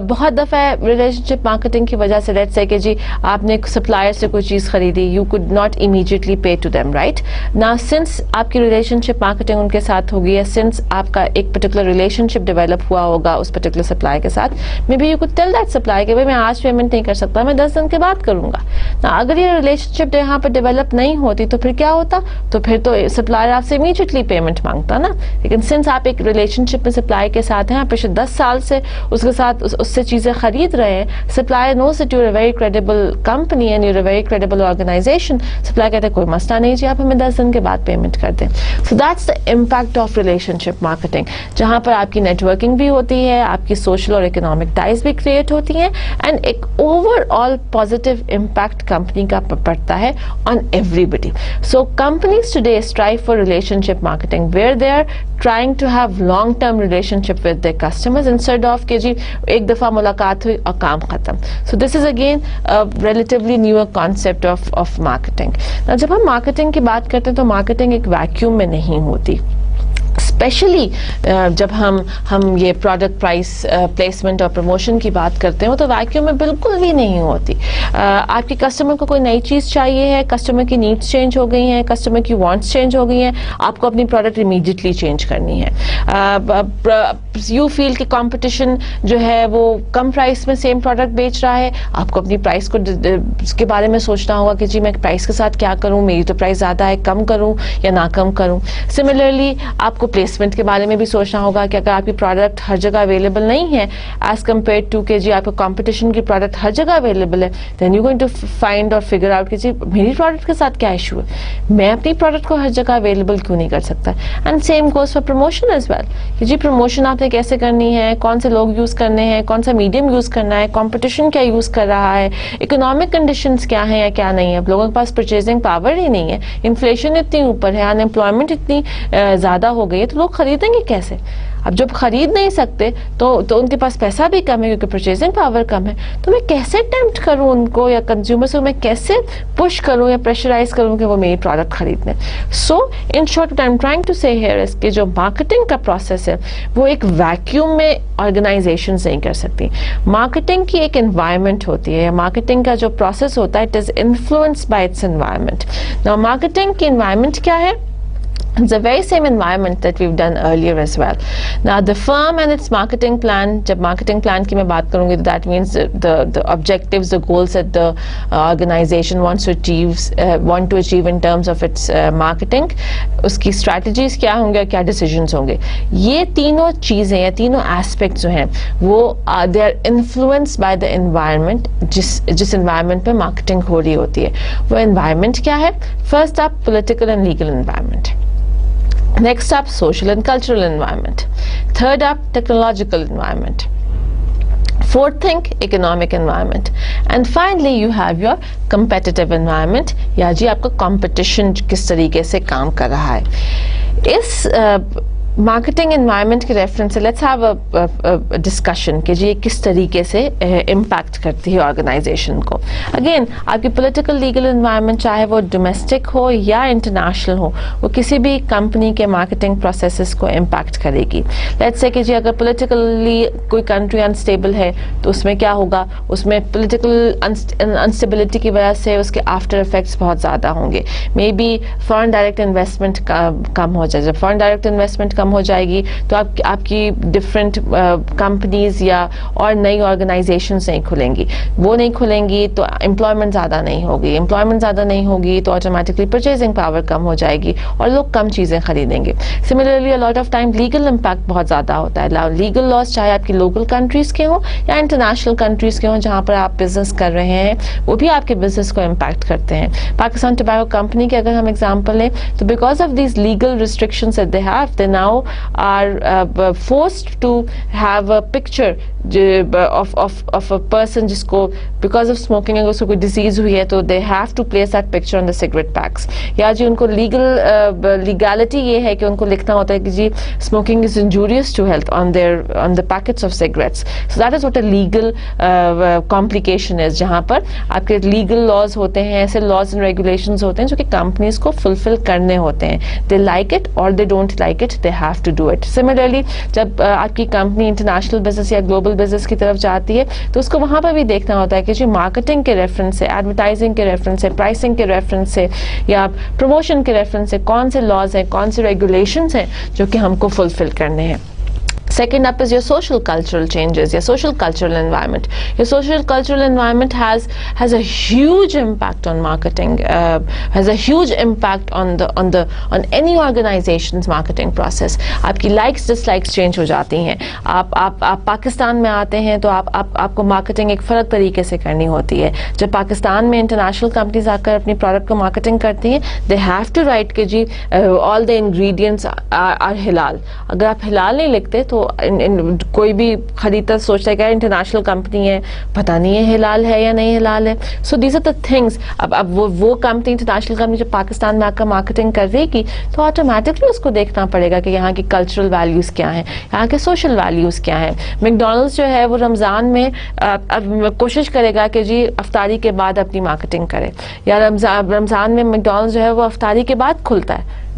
بہت دفعہ relationship marketing کی وجہ سے let's say کہ جی آپ نے supplier سے کوئی چیز خریدی, you could not immediately pay to them, right? Now since آپ کی relationship marketing ان کے ساتھ ہوگی ہے, since آپ کا ایک particular relationship develop ہوا ہوگا اس particular supplier کے ساتھ, maybe you could tell that supplier کہ میں آج پیمنٹ نہیں کر سکتا, میں 10 دن کے بعد کروں گا. Now اگر یہ relationship یہاں پر develop نہیں ہوتی تو پھر کیا ہوتا, تو پھر تو supplier آپ سے immediately پیمنٹ مانگتا نا. لیکن سنس آپ ایک ریلیشن شپ میں سپلائی کے ساتھ ہیں, آپ پچھلے 10 سال سے اس کے ساتھ اس سے چیزیں خرید رہے ہیں, supplier knows that you are a very credible company and you are a very credible organisation. Supplier کہتے ہیں کوئی مسئلہ نہیں جی, آپ ہمیں 10 دن کے بعد پیمنٹ کر دیں. سو that's the impact of relationship marketing, جہاں پر آپ کی نیٹورکنگ بھی ہوتی ہے, آپ کی سوشل اور اکنامک ٹائز بھی کریٹ ہوتی ہیں, اینڈ ایک overall positive impact company کا پڑتا ہے on everybody. So companies today strive for relationship marketing where they are trying to have long term relationship with their customers instead of کہ جی ایک دفعہ ملاقات ہوئی اور کام ختم. So this is again a relatively newer concept of marketing. Now جب ہم marketing کی بات کرتے ہیں تو marketing ایک vacuum میں نہیں ہوتی. اسپیشلی جب ہم یہ پروڈکٹ پرائس پلیسمنٹ اور پروموشن کی بات کرتے ہیں وہ تو ویکیوم میں بالکل بھی نہیں ہوتی. آپ کی کسٹمر کو کوئی نئی چیز چاہیے ہے, کسٹمر کی نیڈس چینج ہو گئی ہیں, کسٹمر کی وانٹس چینج ہو گئی ہیں, آپ کو اپنی پروڈکٹ امیڈیٹلی چینج کرنی ہے. یو فیل کہ کمپٹیشن جو ہے وہ کم پرائس میں سیم پروڈکٹ بیچ رہا ہے, آپ کو اپنی پرائس کو اس کے بارے میں سوچنا ہوگا کہ جی میں پرائس کے ساتھ کیا کروں, میری تو پرائس زیادہ ہے, کم کروں یا نہ کم کروں. سملرلی آپ کو پلیسمنٹ کے بارے میں بھی سوچنا ہوگا کہ اگر آپ کی پروڈکٹ ہر جگہ اویلیبل نہیں ہے ایز کمپیئر ٹو کہ جی آپ کو کمپٹیشن کی پروڈکٹ ہر جگہ اویلیبل ہے, then you going to find اور فگر آؤٹ کہ جی میری پروڈکٹ کے ساتھ کیا ایشو ہے, میں اپنی پروڈکٹ کو ہر جگہ اویلیبل کیوں نہیں کر سکتا. And same goes for promotion as well کہ جی پروموشن آپ نے کیسے کرنی ہے, کون سے لوگ یوز کرنے ہیں, کون سا میڈیم یوز کرنا ہے, کمپٹیشن کیا یوز کر رہا ہے, اکنامک کنڈیشنز کیا ہیں یا کیا نہیں ہے. اب لوگوں کے پاس پرچیزنگ پاور ہی نہیں ہے, انفلیشن اتنی اوپر ہے, ان ایمپلائمنٹ اتنی زیادہ ہو گئی ہے, تو لوگ خریدیں گے کیسے؟ اب جب خرید نہیں سکتے تو ان کے پاس پیسہ بھی کم ہے کیونکہ پرچیزنگ پاور کم ہے, تو میں کیسے ٹیمپٹ کروں ان کو یا کنزیومرز کو میں کیسے پش کروں یا پریشرائز کروں کہ وہ میری پروڈکٹ خرید لیں. So in short I'm trying to say here is کہ جو مارکیٹنگ کا پروسیس ہے وہ ایک ویکیوم میں آرگنائزیشنز نہیں کر سکتی. مارکیٹنگ کی ایک انوائرمنٹ ہوتی ہے, مارکیٹنگ کا جو پروسیس ہوتا ہے it is influenced by its environment. Now marketing کی انوائرمنٹ کیا ہے؟ It's the very same environment that we've done earlier as well. Now the firm and its marketing plan, jab marketing plan ki main baat karungi, that means the objectives, the goals that the organization wants to achieve in terms of its marketing, uski strategies kya honge, kya decisions honge. Ye teenon cheezein ya teenon aspects jo hain wo they are influenced by the environment, jis environment mein marketing ho rahi hoti hai. Wo environment kya hai? First up, political and legal environment. Next up, social and cultural environment. Third up, technological environment. Fourth thing, economic environment. And finally, you have your competitive environment. یا جی آپ کا competition کس طریقے سے کام کر رہا ہے. اس marketing environment کے ریفرنس سے لیٹس ہیو اے ڈسکشن کہ جی یہ کس طریقے سے امپیکٹ کرتی ہے آرگنائزیشن کو. اگین آپ کی پولیٹیکل لیگل انوائرمنٹ چاہے وہ ڈومیسٹک ہو یا انٹرنیشنل ہو, وہ کسی بھی کمپنی کے مارکیٹنگ پروسیسز کو امپیکٹ کرے گی. لیٹس سے کہ جی اگر پولیٹیکلی کوئی کنٹری انسٹیبل ہے تو اس میں کیا ہوگا, اس میں پولیٹیکل انسٹیبلٹی کی وجہ سے اس کے آفٹر افیکٹس بہت زیادہ ہوں گے. Maybe foreign direct investment کم ہو جائے. جب فارن ڈائریکٹ انویسٹمنٹ کم ہو جائے گی تو آپ کی ڈفرینٹ کمپنیز یا اور نئی آرگنائزیشنز نہیں کھلیں گی. وہ نہیں کھلیں گی تو امپلائمنٹ زیادہ نہیں ہوگی. امپلائمنٹ زیادہ نہیں ہوگی تو آٹومیٹکلی پرچیزنگ پاور کم ہو جائے گی اور لوگ کم چیزیں خریدیں گے. Similarly lot of time legal impact بہت زیادہ ہوتا ہے. لیگل لاز چاہے آپ کی لوکل کنٹریز کے ہوں یا انٹرنیشنل کنٹریز کے ہوں جہاں پر آپ بزنس کر رہے ہیں, وہ بھی آپ کے بزنس کو امپیکٹ کرتے ہیں. پاکستان ٹوبیکو کمپنی کے اگر ہم ایگزامپل لیں تو because of these legal restrictions that they have, they now are forced to have a picture of a person جس کو because of smoking اگر اس کو کوئی ڈیزیز ہوئی ہے تو they have to place that picture on the cigarette packs. یا جی ان کو لیگلٹی یہ ہے کہ ان کو لکھنا ہوتا ہے کہ جی smoking is injurious to health on the packets of cigarettes. So that is what a legal complication is, جہاں پر آپ کے legal laws ہوتے ہیں, ایسے laws and regulations ہوتے ہیں جو کہ companies کو fulfill کرنے ہوتے ہیں. They like it or they don't like it, they have to do it. Similarly, جب آپ کی کمپنی انٹرنیشنل بزنس یا گلوبل بزنس کی طرف جاتی ہے تو اس کو وہاں پہ بھی دیکھنا ہوتا ہے کہ جی مارکیٹنگ کے ریفرنس سے, ایڈورٹائزنگ کے ریفرنس سے, پرائسنگ کے ریفرنس سے یا پروموشن کے ریفرنس سے کون سے لاز ہیں, کون سے ریگولیشنز ہیں جو کہ ہم کو فلفل کرنے ہیں. Second up is your social cultural changes, your social cultural environment. Your social cultural environment has a huge impact on marketing, has a huge impact on any organization's marketing process. آپ کی likes dislikes change ہو جاتی ہیں. آپ پاکستان میں آتے ہیں تو آپ کو مارکیٹنگ ایک فرق طریقے سے کرنی ہوتی ہے. جب پاکستان میں انٹرنیشنل کمپنیز آ کر اپنی پروڈکٹ کو مارکیٹنگ کرتی ہیں, they have to write کہ جی all the ingredients are halal. اگر آپ حلال نہیں لکھتے تو کوئی بھی خریدتا سوچتا ہے کہ انٹرنیشنل کمپنی ہے, پتہ نہیں ہے حلال ہے یا نہیں حلال ہے. So these are the things. اب وہ کمپنی انٹرنیشنل کمپنی جب پاکستان میں آ کر مارکیٹنگ کر رہے گی تو آٹومیٹکلی اس کو دیکھنا پڑے گا کہ یہاں کی کلچرل ویلیوز کیا ہیں, یہاں کے سوشل ویلیوز کیا ہیں. میکڈونلڈس جو ہے وہ رمضان میں کوشش کرے گا کہ جی افطاری کے بعد اپنی مارکیٹنگ کرے, یا رمضان میں میکڈونلڈس جو ہے وہ افطاری کے بعد کھلتا ہے,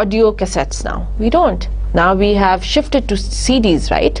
audio cassettes now? We don't. Now we have shifted to CDs, right?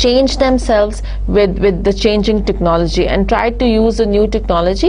change themselves with the changing technology and try to use the new technology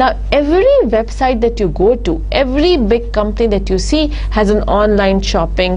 Now every website that you go to, every big company that you see has an online shopping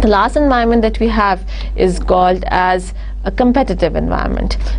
The last environment that we have is called as a competitive environment.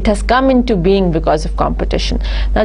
it has come into being because of competition. Now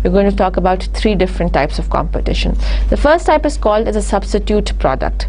we're going to talk about three different types of competition. The first type is called as a substitute product,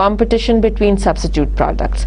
competition between substitute products.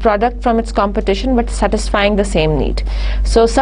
product from its competition but satisfying the same need. So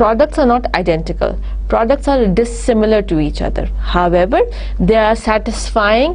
Products are not identical. Products are dissimilar to each other. However, they are satisfying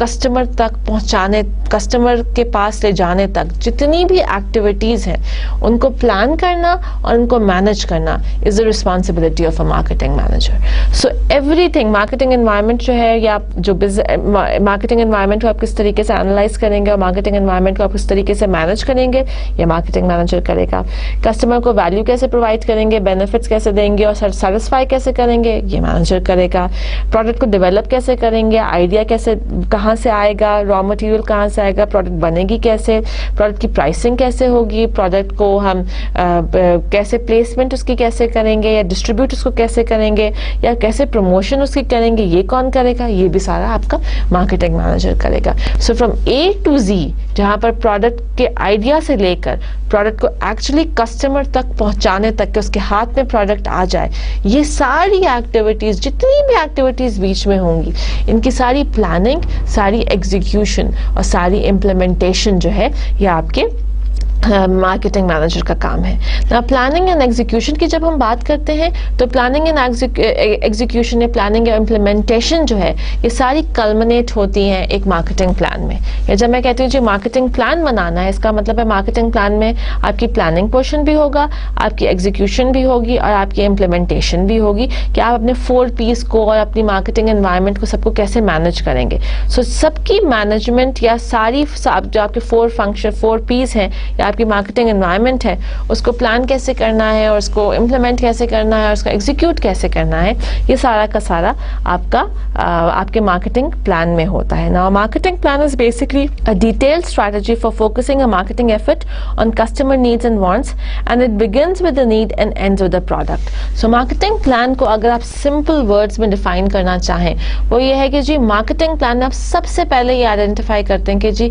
customer تک پہنچانے, customer کے پاس لے جانے تک جتنی بھی activities ہیں ان کو پلان کرنا اور ان کو مینج کرنا از the responsibility of a marketing manager. So everything, marketing environment جو ہے, یا جو marketing environment کو آپ کس طریقے سے analyze کریں گے اور marketing environment کو آپ کس طریقے سے manage کریں گے, یہ marketing manager کرے گا. کسٹمر کو ویلیو کیسے پرووائڈ کریں گے, بینیفٹس کیسے دیں گے اور سیٹسفائی کیسے کریں گے, یہ مینیجر کرے گا. پروڈکٹ کو ڈیولپ کیسے کریں گے, آئیڈیا کیسے, کہاں سے آئے گا, را مٹیریل کہاں سے آئے گا, پروڈکٹ بنے گی کیسے, پروڈکٹ کی پرائسنگ کیسے ہوگی, پروڈکٹ کو ہم کیسے پلیسمنٹ اس کی کیسے کریں گے, یا ڈسٹریبیوٹ اس کو کیسے کریں گے, یا کیسے پروموشن اس کی کریں گے, یہ کون کرے گا, یہ بھی سارا آپ کا مارکیٹنگ مینیجر کرے گا. So from A to Z, جہاں پر پروڈکٹ کے آئیڈیا سے لے کر پروڈکٹ کو ایکچولی کسٹمر تک پہنچانے تک کہ اس کے ہاتھ میں پروڈکٹ آ جائے, یہ ساری ایکٹیویٹیز, جتنی بھی ایکٹیویٹیز بیچ میں ہوں گی, ان کی ساری پلاننگ, ساری ایگزیکیوشن اور ساری امپلیمنٹیشن جو ہے یہ آپ کے مارکیٹنگ مینیجر کا کام ہے. پلاننگ اینڈ ایگزیکیوشن کی جب ہم بات کرتے ہیں تو پلاننگ اینڈ ایگزیکیوشن یا پلاننگ یا امپلیمنٹیشن جو ہے یہ ساری کلمنیٹ ہوتی ہیں ایک مارکیٹنگ پلان میں. یا جب میں کہتی ہوں جی مارکیٹنگ پلان بنانا ہے, اس کا مطلب ہے مارکیٹنگ پلان میں آپ کی پلاننگ پورشن بھی ہوگا, آپ کی ایگزیکیوشن بھی ہوگی اور آپ کی امپلیمنٹیشن بھی ہوگی کہ آپ اپنے 4 P's کو اور اپنی مارکیٹنگ انوائرمنٹ کو سب کو کیسے مینیج کریں گے. سو سب کی مینجمنٹ یا ساری جو آپ کے 4 P's ہیں یا آپ کی مارکیٹنگ انوائرمنٹ ہے, اس کو پلان کیسے کرنا ہے اور اس کو امپلیمنٹ کیسے کرنا ہے اور اس کو ایگزیکیوٹ کیسے کرنا ہے, یہ سارا کا سارا آپ کے مارکیٹنگ پلان میں ہوتا ہے. Now marketing plan is basically a detailed strategy for focusing a marketing effort on customer needs and wants, and it begins with the need and ends with the product. So marketing plan کو اگر آپ simple words میں define کرنا چاہیں وہ یہ ہے کہ جی marketing plan میں آپ سب سے پہلے یہ آئیڈینٹیفائی کرتے ہیں کہ جی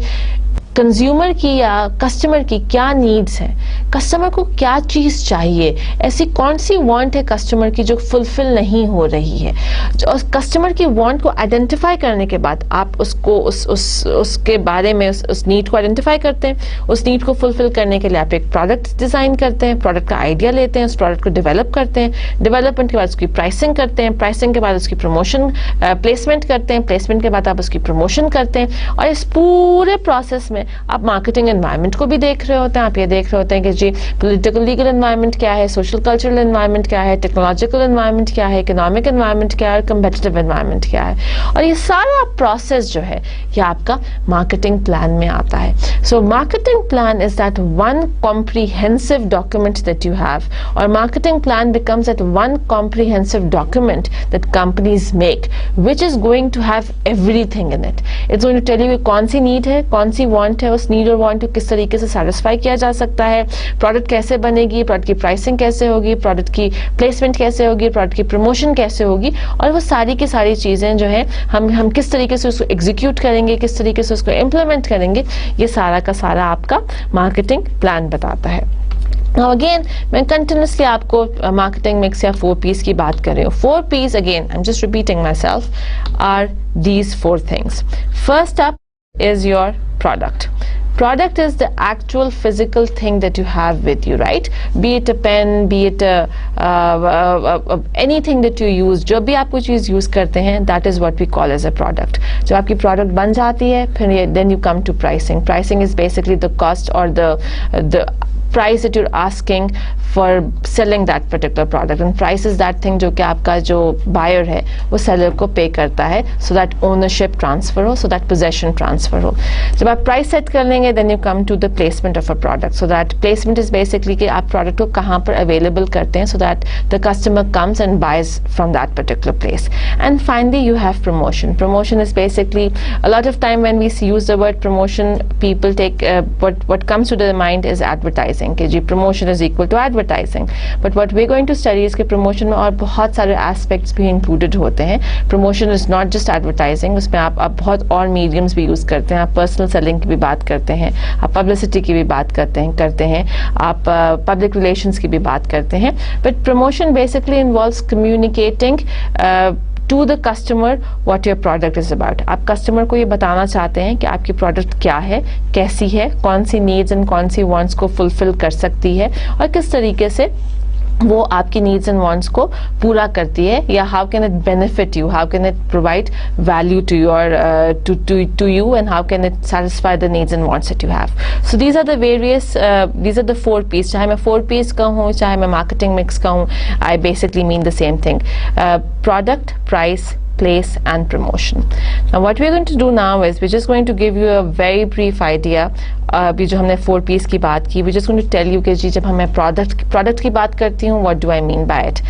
کنزیومر کی یا کسٹمر کی کیا نیڈز ہیں, کسٹمر کو کیا چیز چاہیے, ایسی کون سی وانٹ ہے کسٹمر کی جو فلفل نہیں ہو رہی ہے. کسٹمر کی وانٹ کو آئیڈینٹیفائی کرنے کے بعد آپ اس کو اس کے بارے میں اس نیڈ کو آئیڈینٹیفائی کرتے ہیں, اس نیڈ کو فلفل کرنے کے لیے آپ ایک پروڈکٹ ڈیزائن کرتے ہیں, پروڈکٹ کا آئیڈیا لیتے ہیں, اس پروڈکٹ کو ڈیولپ کرتے ہیں, ڈیولپمنٹ کے بعد اس کی پرائسنگ کرتے ہیں, پرائسنگ کے بعد اس کی پروموشن پلیسمنٹ کرتے ہیں, پلیسمنٹ کے بعد آپ اس کی پروموشن کرتے ہیں, اور اس پورے پروسیس میں آپ مارکیٹنگ انوائرمنٹ کو بھی دیکھ رہے ہوتے ہیں. آپ یہ دیکھ رہے ہوتے ہیں کہ جی پولیٹیکل لیگل انوائرمنٹ کیا ہے, سوشل کلچرل انوائرمنٹ کیا ہے, ٹیکنالوجیکل انوائرمنٹ کیا ہے, اکنامک انوائرمنٹ کیا ہے, کمپیٹیٹیو انوائرمنٹ کیا ہے, اور یہ سارا پروسیس جو ہے یہ آپ کا مارکیٹنگ پلان میں آتا ہے. So marketing plan is that one comprehensive document that you have, or marketing plan becomes that one comprehensive document that companies make, which is going to have everything in it. It's going to tell you کون سی need ہے, کون سی want ہے, اس need اور want کو کس طریقے سے satisfy کیا جا سکتا ہے, پروڈکٹ کیسے بنے گی, پروڈکٹ کی پرائسنگ کیسے ہوگی, پروڈکٹ کی پلیسمنٹ کیسے ہوگی, پروڈکٹ کی پروموشن کیسے ہوگی, اور وہ ساری کی ساری چیزیں جو ہیں ہم کس طریقے سے اس کو ایگزیکیوٹ کریں گے, کس طریقے سے اس کو امپلیمنٹ کریں گے, یہ سارا کا سارا آپ کا مارکیٹنگ پلان بتاتا ہے. Now again, میں کنٹینیوسلی آپ کو مارکیٹنگ مکس یا 4 P's کی بات کر رہی ہوں. 4 P's again, I'm just repeating myself, are these 4 things. First up is your product. Product is the actual physical thing that you have with you, right? Be it a pen, be it anything that you use. جو بھی آپ کوئی چیز use کرتے ہیں, that is what we call as a product. جو آپ کی product بن جاتی ہے, پھر then you come to pricing. Pricing is basically the cost or the price that you're asking for selling that particular product, and price is that thing جو کہ آپ کا جو buyer ہے وہ seller کو pay کرتا ہے so that ownership transfer who, so that possession transfer ہو. جب آپ price set کر لیں گے then you come to the placement of a product. So that placement is basically کہ آپ product کو کہاں پر available کرتے ہیں so that the customer comes and buys from that particular place. And finally you have promotion. Promotion is basically, a lot of time when we use the word promotion, people take what comes to their mind is advertising. کہ جی promotion is equal to advertising, but what we're going to study is کہ promotion میں اور بہت سارے aspects بھی included ہوتے ہیں. Promotion is not just advertising, اس میں آپ بہت اور mediums بھی use کرتے ہیں. آپ personal selling کی بھی بات کرتے ہیں, آپ publicity کی بھی بات کرتے ہیں, آپ public relations کی بھی بات کرتے ہیں. But promotion basically involves communicating to the customer what your product is about. آپ کسٹمر کو یہ بتانا چاہتے ہیں کہ آپ کی پروڈکٹ کیا ہے, کیسی ہے, کون سی نیڈز اینڈ کون سی وانٹس کو فلفل کر سکتی ہے, اور کس طریقے سے وہ آپ کی نیڈس اینڈ وانٹس کو پورا کرتی ہے, یا how can it benefit you, how can it provide value to your to you, and how can it satisfy the needs and wants that you have. So these are the varies, these are the 4 P's. چاہے میں 4 P's کا ہوں, چاہے میں marketing mix کا ہوں, I basically mean the same thing: product, price, place and promotion. Now what we are going to do now is we're just going to give you a very brief idea. ابھی جو ہم نے 4 P's کی بات کی, we're just going to tell you کہ جی جب ہم پروڈکٹ کی بات کرتی ہوں, what do I mean by it?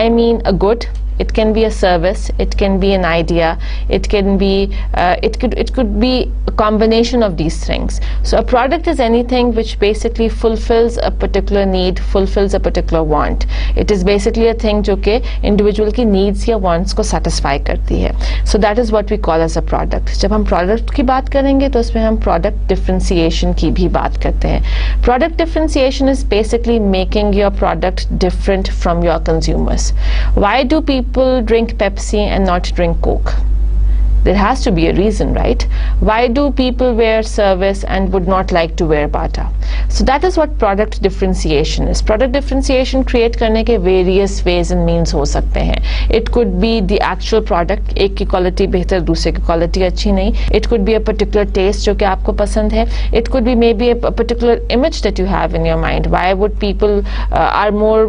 I mean a good, it can be a service, it can be an idea, it can be it could be a combination of these things. So a product is anything which basically fulfills a particular need, fulfills a particular want. It is basically a thing جو کہ individual کی needs یا wants کو satisfy کرتی ہے. So that is what we call as a product. جب ہم product کی بات کریں گے تو اس میں ہم product differentiation کی بھی بات کرتے ہیں. Product differentiation is basically making your product different from your consumers. Why do people drink Pepsi and not drink Coke? There has to be a reason, right? Why do people wear service and would not like to wear Bata? So that is what product differentiation is. Product differentiation create کرنے کے various ways and means ہو سکتے ہیں. It could be the actual product, ایک کی quality بہتر, دوسرے کی quality اچھی نہیں. It could be a particular taste جو کہ آپ کو پسند ہے. It could be maybe a particular image that you have in your mind. Why would people are more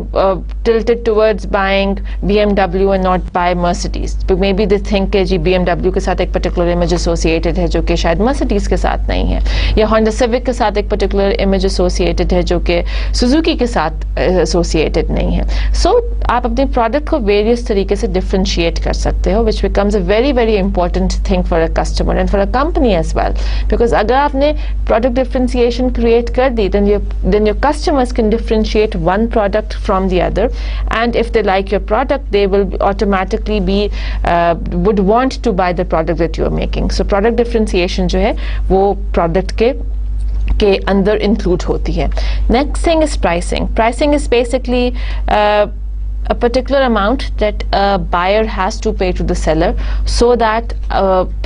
tilted towards buying BMW and not buy Mercedes? But maybe they think کہ جی BMW کے ساتھ ایک particular image associated ہے جو کہ شاید Mercedes کے ساتھ نہیں ہے, یا ہونڈا سیوک کے ساتھ ایک پرٹیکولر امیج ایسوسیٹڈ ہے جو کہ سوزوکی کے ساتھ ایسوسیٹڈ نہیں ہے. سو آپ اپنے پروڈکٹ کو ویریس طریقے سے ڈفرینشیٹ کر سکتے ہو, which becomes a very very important thing for a customer and for a company as well, because اگر آپ نے product differentiation create کر دی, then your customers can differentiate one product from the other, and if they like your product they will automatically be would want to buy the product that you are making. So product differentiation جو ہے وہ product کے اندر include ہوتی ہے. Next thing is pricing. Pricing is basically a particular amount that a buyer has to pay to the seller so that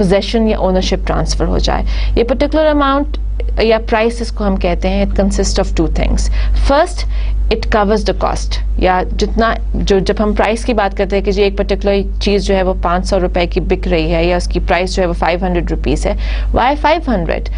possession یا ownership transfer ہو جائے. یہ particular amount یا price اس کو ہم کہتے ہیں, it consists of 2 things. First, it covers the cost. یا جتنا جب ہم پرائس کی بات کرتے ہیں کہ جی ایک پرٹیکولر چیز جو ہے وہ 500 روپے کی بک رہی ہے یا اس کی پرائس جو ہے وہ 500 روپیز ہے. Why 500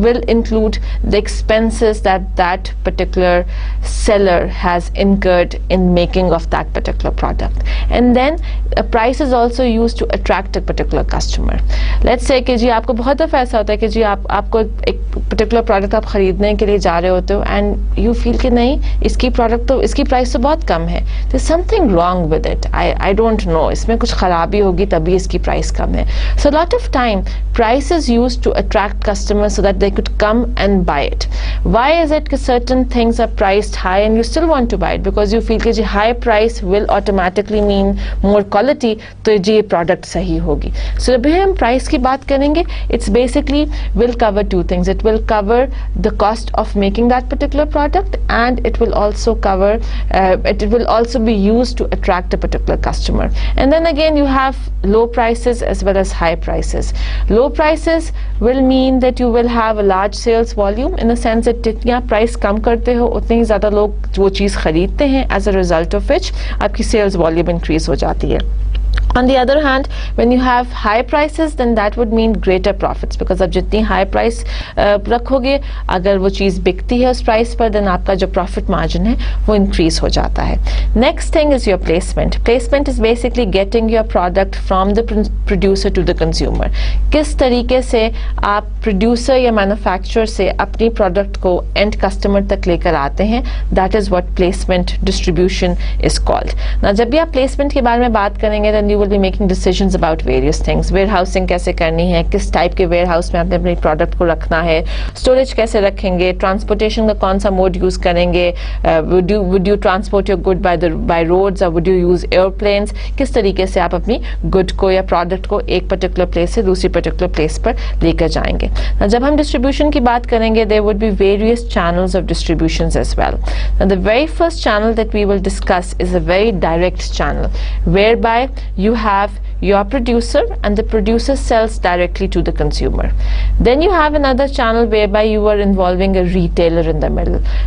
will include the expenses that particular seller has incurred in making of that particular product, and then a price is also used to attract a particular customer. Let's say کہ جی آپ کو بہت دفعہ ایسا ہوتا ہے کہ جی آپ کو ایک پرٹیکولر پروڈکٹ آپ خریدنے کے لیے جا رہے ہوتے ہو اینڈ یو فیل کہ نہیں اس کی پروڈکٹ تو اس کی پرائس تو بہت کم ہے, there's something wrong with it, I don't know, اس میں کچھ خرابی ہوگی تبھی اس کی پرائس کم ہے. So a lot of time price is used to attract customers so that they could come and buy it. Why is it that certain things are priced high and you still want to buy it? Because you feel کہ جی high price will automatically mean more quality, تو جی یہ product صحیح ہوگی. So جب ہم price کی بات کریں گے, it's basically will cover 2 things. It will cover the cost of making that particular product, and it will also cover it will also be used to attract a particular customer. And then again you have low prices as well as high prices. Low prices will mean that you will have a large sales volume, in the sense that جتنی آپ price کم کرتے ہو اتنے ہی زیادہ لوگ وہ چیز خریدتے ہیں, as a result of which آپ کی sales volume increase ہو جاتی ہے. On the other hand, when you have high prices, then that would mean greater profits, because اب جتنی high price رکھو گے, اگر وہ چیز بکتی ہے اس price پر, then آپ کا جو profit margin ہے وہ increase ہو جاتا ہے. Next thing is your placement. Placement is basically getting your product from the producer to the consumer. کس طریقے سے آپ producer یا manufacturer سے اپنی product کو end customer تک لے کر آتے ہیں, that is what placement distribution is called. Now جب بھی آپ placement کے بارے میں بات کریں گے, then you will be making decisions about various things. Where housing کیسے کرنی ہے, کس ٹائپ کے ویئر ہاؤس میں آپ نے اپنی پروڈکٹ کو رکھنا ہے, اسٹوریج کیسے رکھیں گے, ٹرانسپورٹیشن کا کون سا موڈ یوز کریں گے, would you transport your good by roads or would you use airplanes, کس طریقے سے آپ اپنی گڈ کو یا پروڈکٹ کو ایک پرٹیکولر پلیس سے دوسری پرٹیکولر پلیس پر لے کر جائیں گے. جب ہم ڈسٹریبیوشن کی بات کریں گے, there would be various channels of distributions as well. Now the very first channel that we will discuss is a very direct channel, whereby you have your producer, and the producer sells directly to the consumer. Then you have another channel whereby you are involving a retailer in the middle.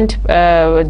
end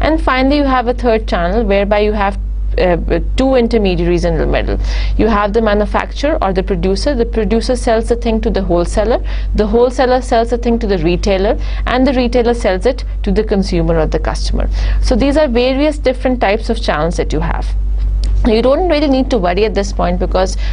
And finally you have a third channel whereby you have two intermediaries in the middle. You have the manufacturer or the producer. The producer sells the thing to the wholesaler sells the thing to the retailer, and the retailer sells it to the consumer or the customer. So these are various different types of channels that you have. You don't really need to worry at this point, because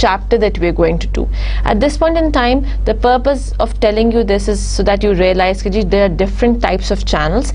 chapter that we're going to do. At this point in time, the purpose of telling you this is so that you realize that there are different types of channels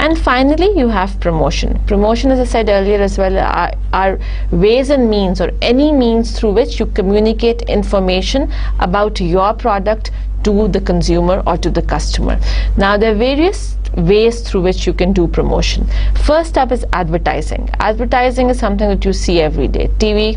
And finally you have promotion. Promotion, as I said earlier as well, are ways and means, or any means through which you communicate information about your product to the consumer or to the customer. Now there are various ways through which you can do promotion. First up is advertising. Advertising is something that you see every day. TV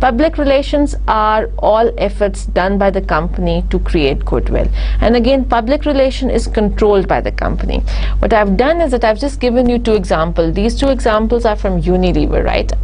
Public relations are all efforts done by the company to create goodwill. And again, public relation is controlled by the company. What I've done is that I've just given you two examples. These two examples are from Unilever, right?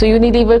so Unilever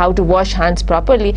how to wash hands properly.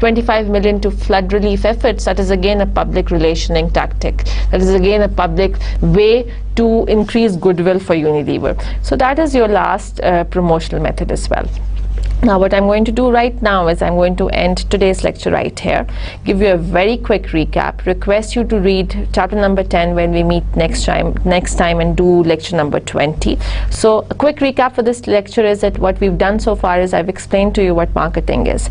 25 million to flood relief efforts, that is again a public relationing tactic. That is again a public way to increase goodwill for Unilever. So that is your last promotional method as well. Now what I'm going to do right now is I'm going to end today's lecture right here, give you a very quick recap, request you to read chapter number 10 when we meet next time and do lecture number 20. So a quick recap for this lecture is that what we've done so far is I've explained to you what marketing is.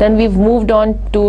Then we've moved on to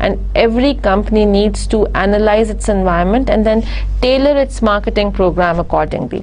and every company needs to analyze its environment and then tailor its marketing program accordingly.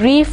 brief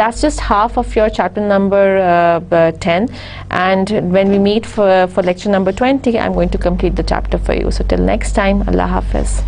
That's just half of your chapter number 10, and when we meet for lecture number 20 I'm going to complete the chapter for you. So till next time, Allah Hafiz.